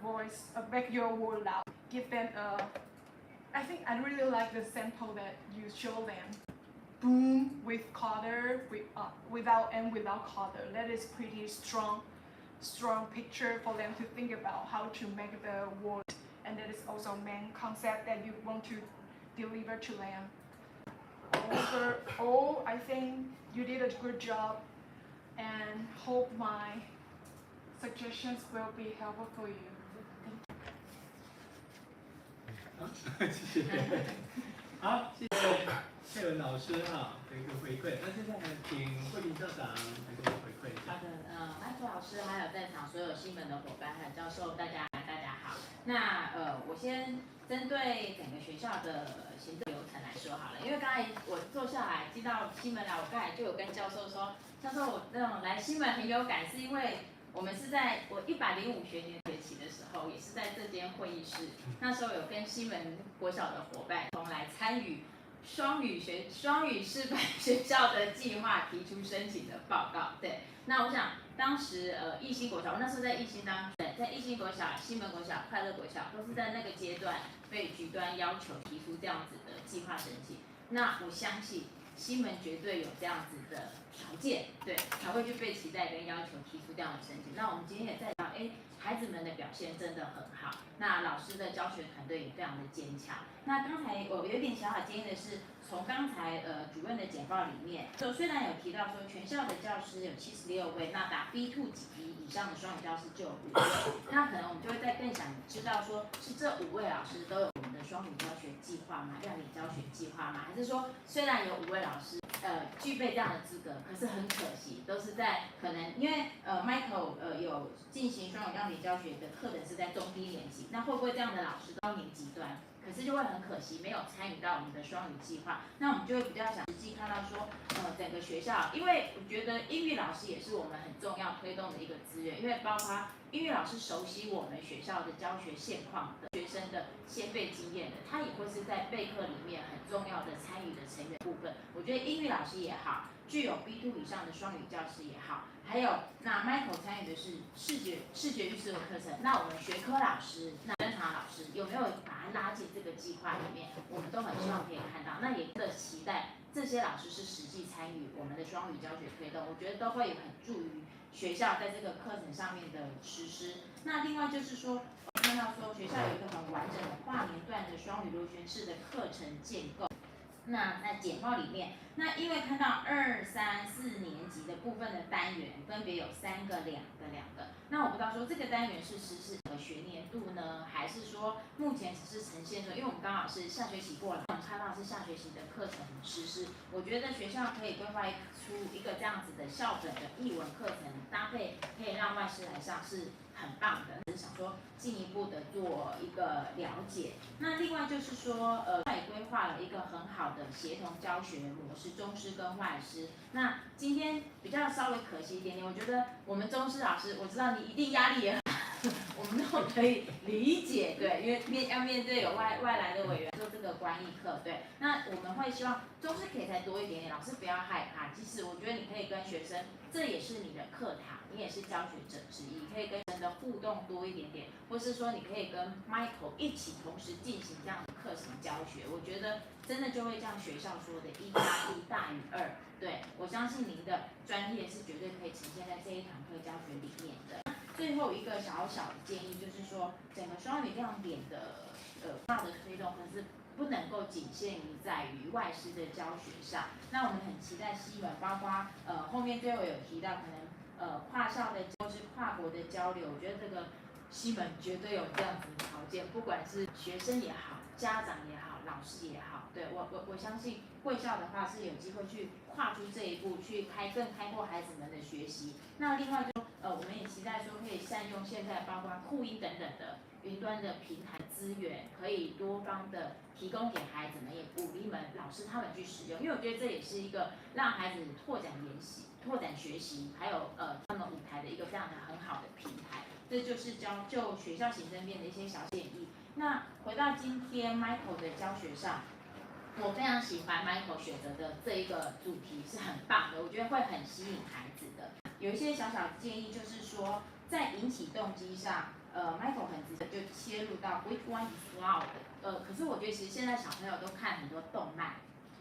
word loud. Give them I think I really like the sample that you show them. Boom with color, without color. That is pretty strong picture for them to think about how to make the word, and that is also main concept that you want to deliver to them. Overall, I think you did a good job, and hope my suggestions will be helpful for you. Thank you. 好，谢谢。好，谢谢佩文老师哈的一个回馈。那现在呢，请慧玲校长来给我们回馈。好的，Michael 老师，还有在场所有西门的伙伴，还有教授，大家好。那我先针对整个学校的行政流程来说好了，因为刚才我坐下来进到西门来，我刚才就有跟教授说，教授我那种来西门很有感，是因为我们是在我105学年学期的时候，也是在这间会议室，那时候有跟西门国小的伙伴同来参与。双语示范学校的计划提出申请的报告，对，那我想当时义兴国小，我那时候在义兴在义兴国小、西门国小、快乐国小都是在那个阶段被局端要求提出这样子的计划申请，那我相信西门绝对有这样子的条件，对，才会去被期待跟要求提出这样的申请。那我们今天也在讲，孩子们的表现真的很好，那老师的教学团队也非常的坚强。那刚才我有点小建议的是，从刚才主任的简报里面，虽然有提到说全校的教师有76位，那达 B2 级以上的双语教师就有5位，那可能我们就会再更想知道说，是这5位老师都有我们的双语教学计划吗？亮点教学计划吗？还是说虽然有5位老师具备这样的资格，可是很可惜都是在可能因为Michael 有进行双语亮点教学的课程是在中低年级，那会不会这样的老师高年级端？可是就会很可惜，没有参与到我们的双语计划。那我们就会比较想实际看到说，整个学校，因为我觉得英语老师也是我们很重要推动的一个资源，因为包括英语老师熟悉我们学校的教学现况的学生的先辈经验的，他也会是在备课里面很重要的参与的成员部分。我觉得英语老师也好，具有 B2 以上的双语教师也好，还有那 Michael 参与的是视觉与思维课程，那我们学科老师，那侦查老师有没有把它拉进这个计划里面？我们都很希望可以看到，那也期待这些老师是实际参与我们的双语教学推动，我觉得都会很助于学校在这个课程上面的实施。那另外就是说，看到说学校有一个很完整的跨年段的双语螺旋式的课程建构。那在简报里面，那因为看到2、3、4年级的部分的单元分别有3个、2个，那我不知道说这个单元是实施学年度呢，还是说目前只是呈现说，因为我们刚好是下学期过了，我们看到是下学期的课程实施，我觉得学校可以规划出一个这样子的校本的译文课程搭配，可以让外师来上是很棒的，只是想说进一步的做一个了解。那另外就是说，也规划了一个很好的协同教学模式，中师跟外师。那今天比较稍微可惜一点点，我觉得我们中师老师，我知道你一定压力也很大，我们都可以理解，对，因为要面对有外来的委员做这个观译课，对。那我们会希望中师可以再多一点点，老师不要害怕，即使我觉得你可以跟学生，这也是你的课堂。你也是教学者之一，可以跟人的互动多一点点，或是说你可以跟 Michael 一起同时进行这样的课程教学，我觉得真的就会像学校说的1+1大于2。对，我相信您的专业是绝对可以呈现在这一堂课教学里面的。最后一个小小的建议就是说，整个双语亮点的大的推动，可是不能够仅限于在于外师的教学上。那我们很期待西门，包括后面最后有提到可能。跨校的或是跨国的交流，我觉得这个西门绝对有这样子的条件，不管是学生也好，家长也好，老师也好，对我相信贵校的话是有机会去跨出这一步，去更开阔孩子们的学习。那另外就我们也期待说可以善用现在包括酷音等等的云端的平台资源，可以多方的提供给孩子们，也鼓励老师他们去使用，因为我觉得这也是一个让孩子拓展学习，还有他们舞台的一个非常很好的平台。这就是就学校行政面的一些小建议。那回到今天 Michael 的教学上，我非常喜欢 Michael 选择的这一个主题是很棒的，我觉得会很吸引孩子的。有一些小小建议就是说，在引起动机上，Michael 很直接就切入到 Which one is loud？可是我觉得其实现在小朋友都看很多动漫。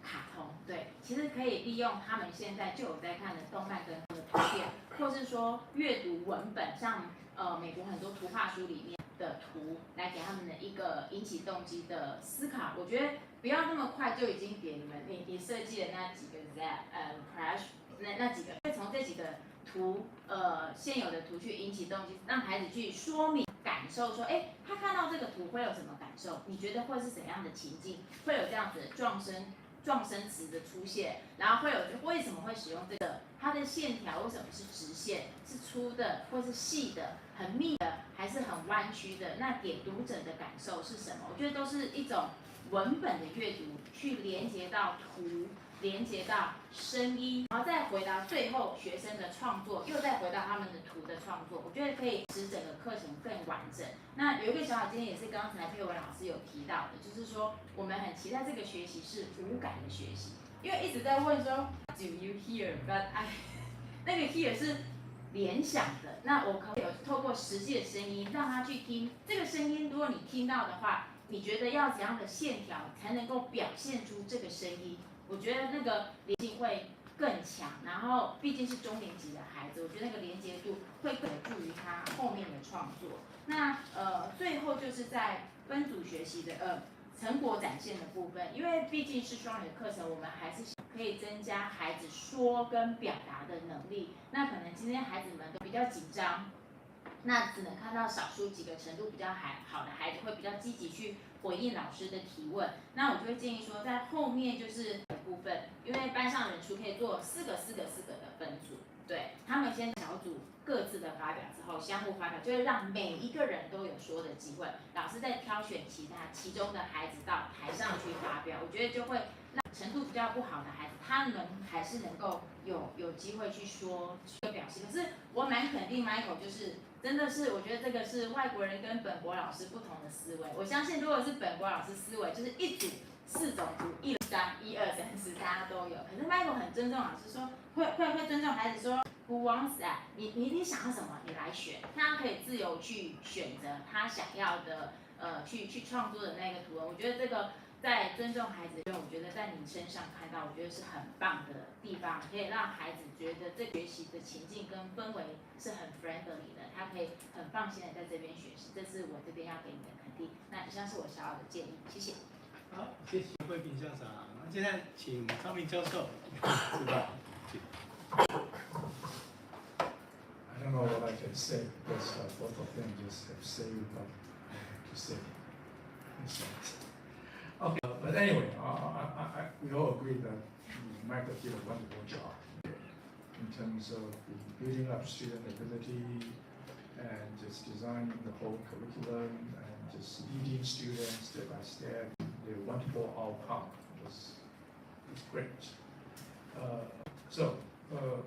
卡通对，其实可以利用他们现在就有在看的动漫跟图片，或是说阅读文本，像美国很多图画书里面的图，来给他们的一个引起动机的思考。我觉得不要那么快就已经给你设计的那几个crash 那几个，会从这几个图现有的图去引起动机，让孩子去说明。感受说，他看到这个图会有什么感受？你觉得会是怎样的情境？会有这样子的撞声状声词的出现，然后会有为什么会使用这个？它的线条为什么是直线？是粗的，或是细的，很密的，还是很弯曲的？那给读者的感受是什么？我觉得都是一种文本的阅读，去连接到图，连接到声音，然后再回到最后学生的创作，又再回到他们的图的创作。我觉得可以使整个课程更完整。那有一个小经验也是刚才佩文老师有提到的，就是说我们很期待这个学习是无感的学习，因为一直在问说 Do you hear? But I 那个 hear 是联想的，那我可以有透过实际的声音让他去听这个声音。如果你听到的话，你觉得要怎样的线条才能够表现出这个声音？我觉得那个连接会更强，然后毕竟是中年级的孩子，我觉得那个连接度会更有助于他后面的创作。那最后就是在分组学习的成果展现的部分，因为毕竟是双语的课程，我们还是可以增加孩子说跟表达的能力。那可能今天孩子们都比较紧张，那只能看到少数几个程度比较好的孩子会比较积极去回应老师的提问。那我就会建议说，在后面就是部分，因为班上人数可以做4个的分组，对他们先小组各自的发表之后，相互发表，就会让每一个人都有说的机会。老师再挑选其中的孩子到台上去发表，我觉得就会让程度比较不好的孩子，他们还是能够有机会去说去表现。可是我蛮肯定 Michael 就是真的是，我觉得这个是外国人跟本国老师不同的思维。我相信如果是本国老师思维，就是一组4种图，1、2、3、4，大家都有。可是 Michael 很尊重老师说，会尊重孩子说 Who wants that？ 你想要什么，你来选，他可以自由去选择他想要的去创作的那个图文。我觉得这个在尊重孩子，我觉得在你身上看到，我觉得是很棒的地方，可以让孩子觉得这学习的情境跟氛围是很 friendly 的，他可以很放心的在这边学习，这是我这边要给你的肯定。那以上是我小小的建议，谢谢。好，谢谢慧萍校长。那现在请张明教授指导。I don't know what I can say because both of them just have said what I have to say. Okay, but anyway, we all agree that Michael did a wonderful job in terms of building up student ability and just designing the whole curriculum and just leading students step by step. The wonderful outcome was great.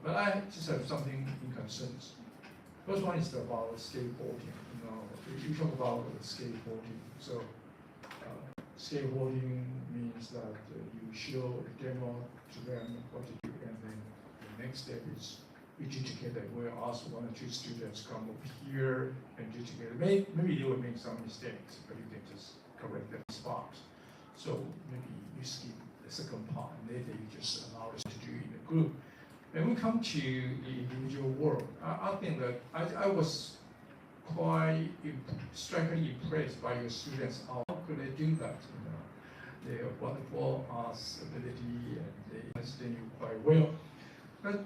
But I just have something in concerns. First one is about skateboarding. You talk about skateboarding. So skateboarding means that you show a demo to them what to do, and then the next step is you do together. We'll ask 1 or 2 students come over here and do together. Maybe they will make some mistakes, but you can just correct them on the spot. So maybe you skip the second part, and later you just allow us to do in a group. When we come to the individual work, I think that I was quite strikingly impressed by your students. How could they do that? They have wonderful arts ability and they understand you quite well. But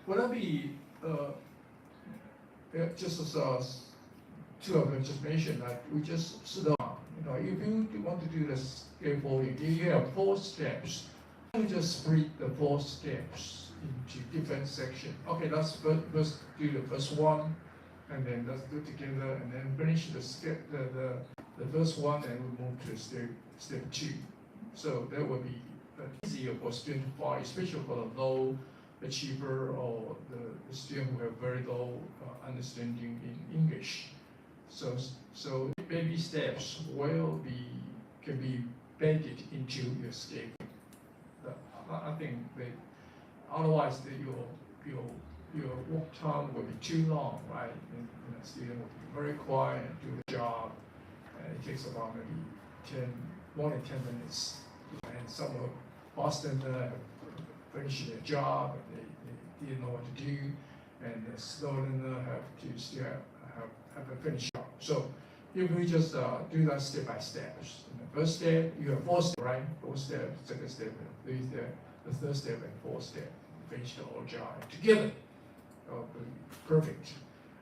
would I be just as 2 of them just mentioned that we just sit down. If you want to do the scaffolding, you have 4 steps. You just split the 4 steps into different sections. Okay, let's first do the first one, and then let's do it together, and then finish the first one, and we move to step 2. So that would be easier for students to follow, especially for the low achiever or the student who have very low understanding in English. So baby steps can be embedded into your scale. I think that otherwise your work time will be too long, right? And the student will be very quiet and do the job. It takes about maybe more than 10 minutes. And some of Boston have finished their job and they didn't know what to do, and the slow learner have to still have a finished job. So if we just do that step by step. In the first step, you have 4 steps, right? 4 steps, second step, and 3rd step, the 3rd step, and 4th step. Finish the whole job together. Perfect.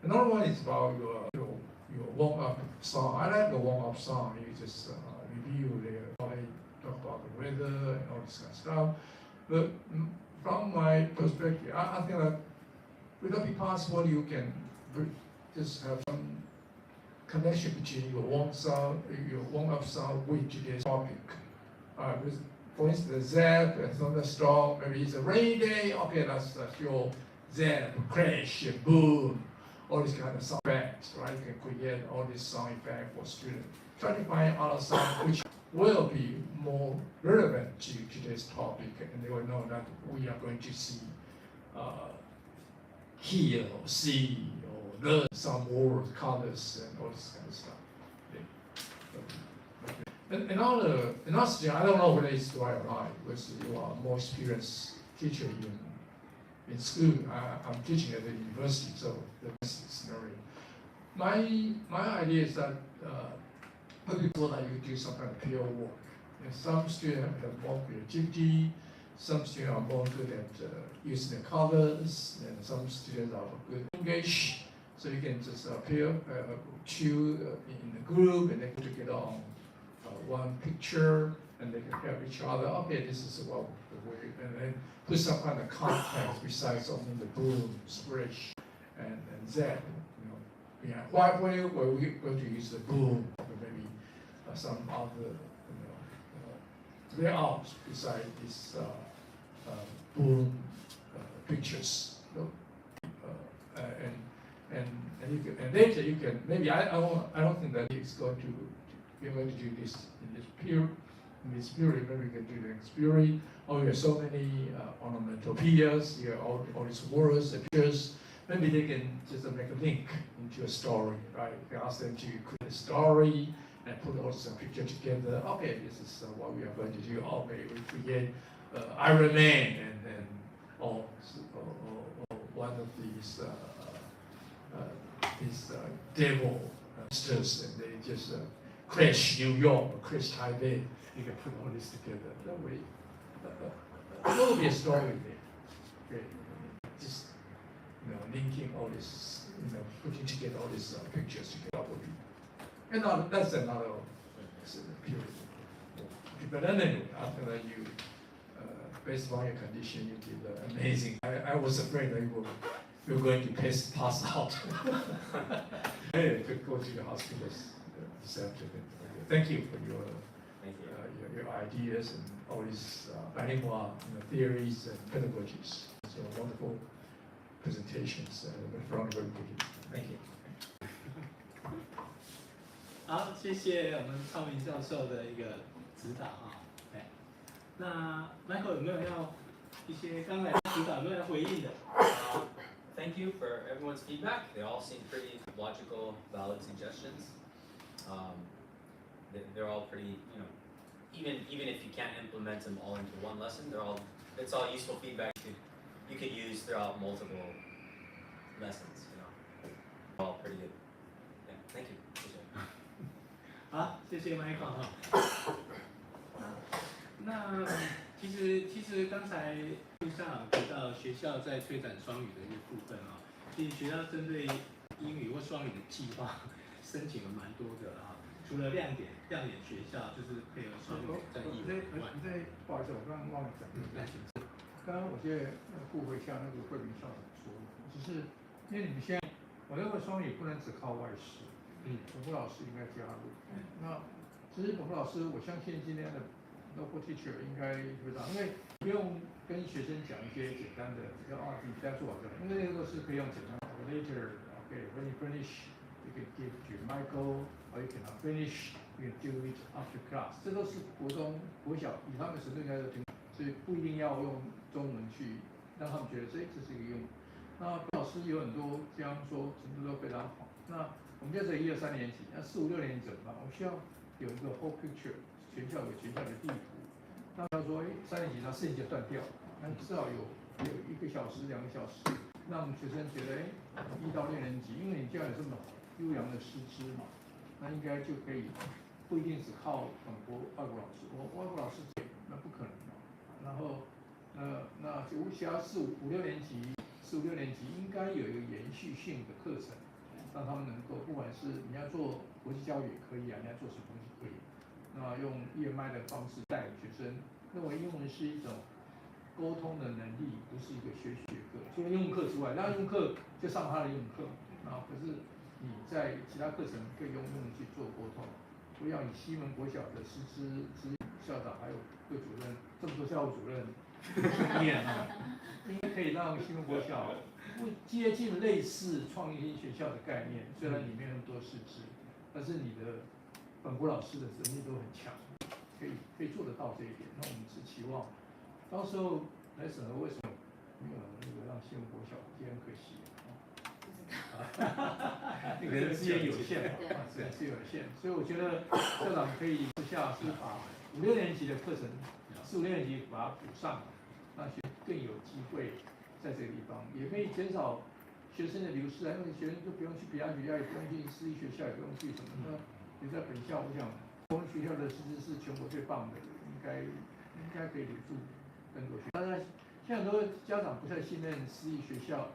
Another one is about your warm-up song. I like the warm-up song. You just review the talk about the weather and all this kind of stuff. But from my perspective, I think that would it be possible you can just have some connection between your warm-up sound with today's topic. For instance, zap, a thunderstorm, maybe it's a rainy day, okay, that's your zap, crash, boom, all these kind of sound effects, right? You can create all these sound effects for students. Try to find other sound which will be more relevant to today's topic, and they will know that we are going to see, hear, or see, or learn some words, colors, and all this kind of stuff. And another thing, I don't know whether it's right or not, because you are more experienced teacher in school. I'm teaching at the university, so the scenario. My idea is that before that you do some kind of peer work. And some students have more creativity, some students are more good at using the colors, and some students are good at English. So you can just chew in the group, and they put together on one picture, and they can help each other. Okay, this is what the way, and then put some kind of context besides only the boom, splash, and zap. Why we're going to use the boom, or maybe some other layouts beside this boom pictures. And later you can maybe I don't think that it's going to you're going to do this in this period. In this period, maybe you can do the next period. Oh, you have so many onomatopoeias, you have all these words, pictures. Maybe they can just make a link into a story, right? You can ask them to create a story and put all some picture together. Okay, this is what we are going to do. Okay, we create Iron Man or one of these devil monsters, and they just crash New York or crash Taipei. You can put all this together. That way, there will be a story there. Okay. Just linking all this, putting together all these pictures together. And that's another period. But anyway, after that, you, based on your condition, you did amazing. I was afraid that you were going to pass out. Anyway, to go to the hospital this afternoon. Thank you for your ideas and all these bilingual theories and pedagogies. So wonderful presentations from everybody. Thank you. 好，谢谢我们超明教授的一个指导啊。那 Michael 有没有要一些刚才指导有没有要回应的？Thank you for everyone's feedback. They all seem pretty logical, valid suggestions. They're all pretty, even if you can't implement them all into one lesson, it's all useful feedback you could use throughout multiple lessons. All pretty good. Yeah, thank you. 好，谢谢 Michael 哈。那其实刚才陆校长提到学校在推展双语的一个部分啊，其实学校针对英语或双语的计划申请了蛮多的啊。除了亮点学校就是配合双语在义务以外。不好意思，我刚刚忘了讲。刚刚我觉得顾回像那个慧明校长说，只是因为你们现在，我认为双语不能只靠外师，本部老师应该加入。那其实本部老师，我相信今天的 local teacher 应该知道，因为不用跟学生讲一些简单的，你这样做好就好，因为那个都是可以用简单的 later， okay, when you finish, you can give to Michael, or you cannot finish, you can do it after class， 这都是国中、国小以他们程度应该都听，所以不一定要用中文去让他们觉得这是一个用。那老师有很多这样说程度都非常好。那我们在这1、2、3年级，那4、5、6年级怎么办？我需要有一个 whole picture， 学校有学校的地图。那他说，3年级到4年级断掉，那至少有1个小时、2个小时，让学生觉得，1到6年级，因为你教有这么优良的师资嘛，那应该就可以，不一定只靠本国外国老师，外国老师那不可能嘛。然后，那就其他4、5、6年级，4、5、6年级应该有一个延续性的课程，让他们能够不管是你要做国际教育也可以啊，你要做什么东西可以。那然后用EMI 的方式带领学生，认为英文是一种沟通的能力，不是一个学科。除了英文课之外，当然英文课就上他的英文课，啊，可是你在其他课程可以用英文去做沟通。我要以西门国小的师资、校长还有各主任，这么多教务主任经验啊，应该可以让西门国小接近类似创新学校的概念。虽然里面有那么多师资，但是你的本国老师的能力都很强，可以做得到这一点。那我们是期望，到时候来审核为什么没有那个让西门国小，也很可惜。那个资源有限嘛，资源有限，所以我觉得校长可以私下是把5、6年级的课程，4、5、6年级把它补上，让学生更有机会在这个地方，也可以减少学生的流失啊，因为学生就不用去别的学校，也不用去私立学校，也不用去什么的。留在本校，我想我们学校的师资是全国最棒的，应该可以留住更多学生。当然，现在很多家长不太信任私立学校，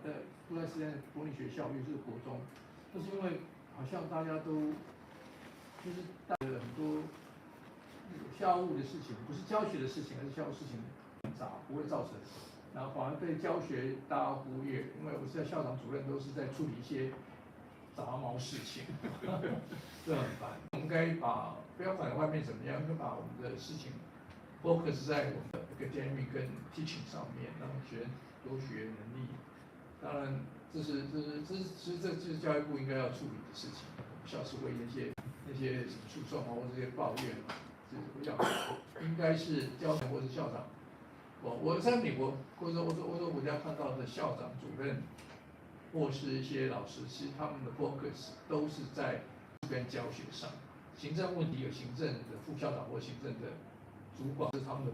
不太信任国立学校，尤其是国中，就是因为好像大家都就是带了很多校务的事情，不是教学的事情，而是校务事情很杂，不会造成，然后反而对教学大家忽略，因为我现在校长主任都是在处理一些杂毛事情，这很烦。我们该不要管外面怎么样，应该把我们的事情 focus 在我们的 academic 跟 teaching 上面，让学生多学能力。当然，其实这就是教育部应该要处理的事情。校史会那些什么诉讼啊，或者这些抱怨啊，我想应该是教授或是校长。我在美国或者欧洲国家看到的校长主任。或是一些老师，其实他们的 focus 都是在跟教学上，行政问题有行政的副校长或行政的主管是他们的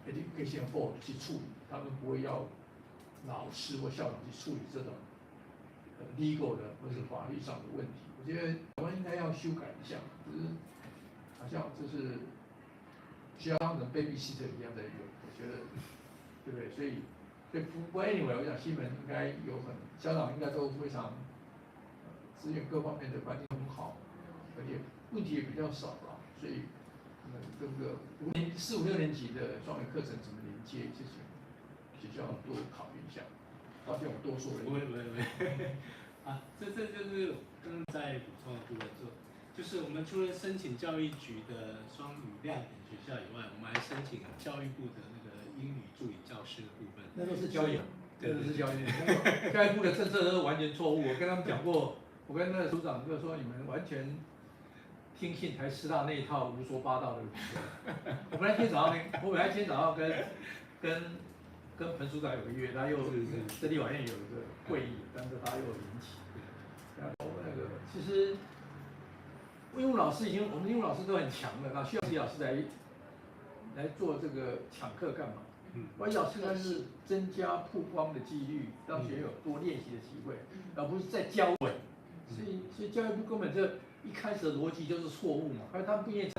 education board 去处理，他们不会要老师或校长去处理这种legal 的或是法律上的问题。我觉得我们应该要修改一下，就是好像就是需要当成 babysitter 一样在用，我觉得对不对？所以不 anyway， 我想西门应该校长应该都非常资源各方面的环境很好，而且问题也比较少了，所以这个4、5、6年级的双语课程怎么连接，这些学校多考虑一下。抱歉，我多说了一点。不会啊，这就是刚刚在补充的部分，就是我们除了申请教育局的双语亮点学校以外，我们还申请了教育部的那个英语助理教师的部分。那都是教研，这都是教研。教育部的政策都是完全错误。我跟他们讲过，我跟那个组长就说，你们完全听信台师大那一套胡说八道的。我本来今天早上跟彭署长有个约，他又在立法院有一个会议，但是他又延期。然后那个其实英文老师我们英文老师都很强的，那需要其老师来做这个抢课干嘛？外语老师他是增加曝光的几率，让学生有多练习的机会，而不是在教文。所以教育部根本这一开始的逻辑就是错误嘛，而他们不愿意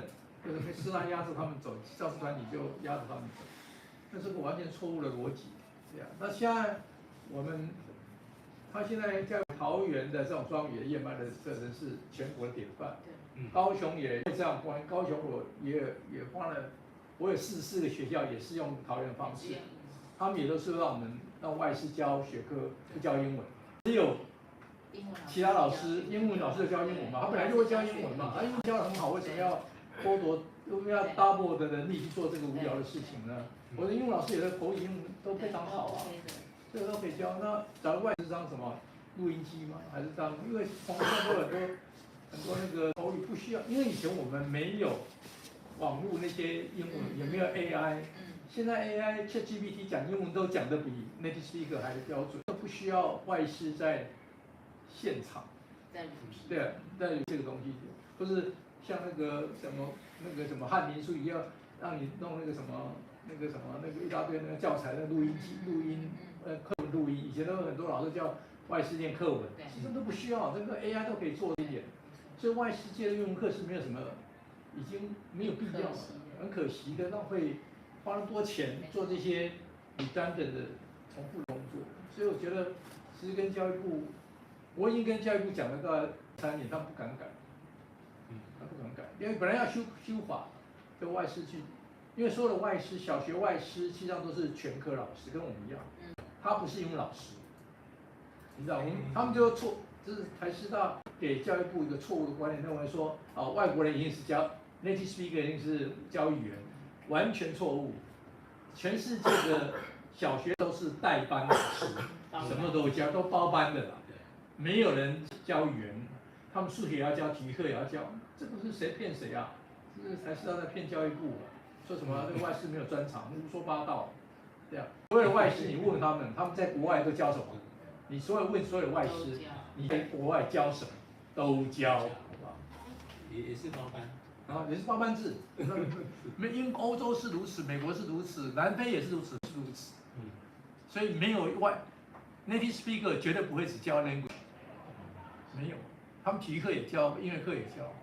就是师大压着他们走，教师团体就压着他们走，那是个完全错误的逻辑。对啊，那现在他现在在桃园的这种双语的夜班的课程是全国的典范，高雄也这样关，高雄我也花了。我有44个学校也是用桃园的方式，他们也都是让外师教学科，不教英文，只有其他老师，英文老师教英文嘛，他本来就会教英文嘛，他英文教得很好，为什么要剥夺，要 double 的能力去做这个无聊的事情呢？我的英文老师也的口语英文都非常好啊，这个都可以教。那假如外师当什么录音机吗？还是当？因为从现在很多那个口语不需要，因为以前我们没有。网络那些英文也没有 AI，现在 AI ChatGPT 讲英文都讲得比 native speaker 还标准，都不需要外师在现场。对啊，在这个东西，不是像那个什么汉民术语要让你弄那个一大堆那个教材的录音课文录音，以前都有很多老师叫外师念课文，其实都不需要，这个 AI 都可以做一点，所以外师界的英文课是没有什么。已经没有必要了，很可惜的，浪费花那么多钱做这些redundant的重复工作，所以我觉得其实跟教育部，我已经跟教育部讲了大概3年，他们不敢改，他不敢改，因为本来要修法，的外师去，因为所有的外师，小学外师实际上都是全科老师，跟我们一样，他不是英文老师，你知道，他们就错，就是台师大给教育部一个错误的观念，认为说外国人一定是教 native speaker 一定是教语言，完全错误。全世界的小学都是代班老师，什么都教，都包班的啦，没有人教语言，他们数学也要教，体育课也要教，这不是谁骗谁啊？这是台师大在骗教育部啊，说什么这个外师没有专长，胡说八道。对啊，所有的外师你问他们在国外都教什么？你问所有的外师，你在国外教什么？都教，好不好？也是包班。也是包班制，欧洲是如此，美国是如此，南非也是如此，所以没有native speaker 绝对不会只教 language， 没有，他们体育课也教，音乐课也教，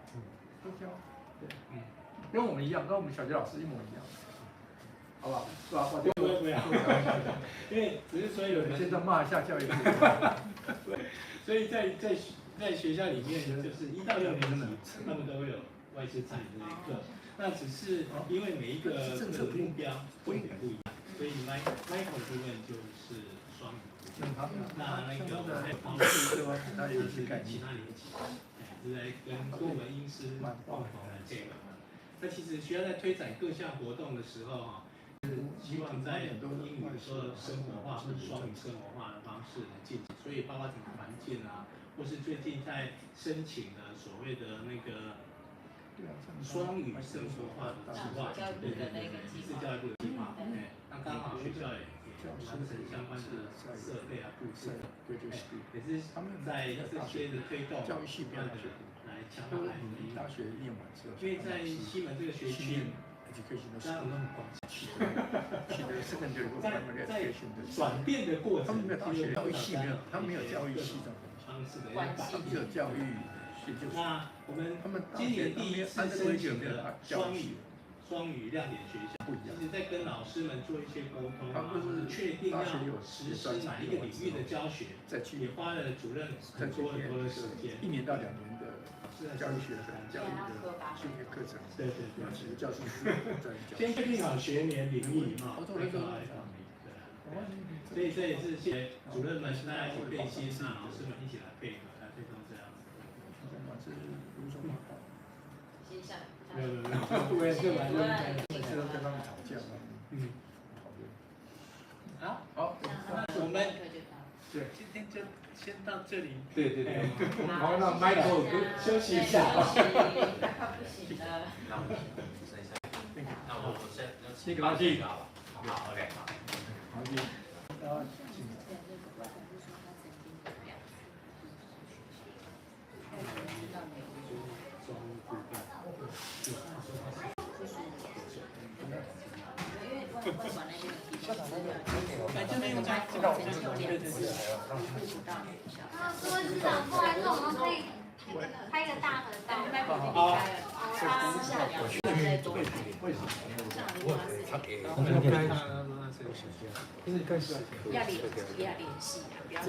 都教，对，跟我们一样，跟我们小学老师一模一样，好不好？是吧？不要，因为只是说有人现在骂一下教育部，所以在学校里面，就是1到6年级，他们都会有外师参与这一课。那只是因为每一个目标重点不一样，所以 Michael 部分就是双语。那个还有包括就是其他年级，是在跟我们英师共同来配合。那其实学校在推展各项活动的时候希望在英语说生活化或者双语生活化的方式来进行，所以包括整个环境啊，或是最近在申请的所谓的那个双语生活化的计划，对，是教育部的计划，那刚好学校也完成相关的设备啊布置，也是在这些的推动，不断的来强化来福音，因为在西门这个学区。在转变的过程，他们没有大学教育系，他们没有教育系这种方式的，他们只有教育研究所。那我们今年第一次申请的双语亮点学校，其实在跟老师们做一些沟通啊，确定要实施哪一个领域的教学，也花了主任很多的时间，1年到2年的。教育学程、教育的训练课程，对，教师先确定好学年领域嘛，所以这也是谢谢主任们大家一起配心啊，老师们一起来配合，来推动这样子。没有，每次都跟他们吵架嘛，好，我们对，今天就先到这里。对，然后让 Michael 休息一下。不行了。那我先你给他记好了。好 ，OK， 好。这边有在这个我们有2次，各位市长，不好意思，我们可以拍个大合照。私下聊，再多拍。为什么？要联系啊，不要。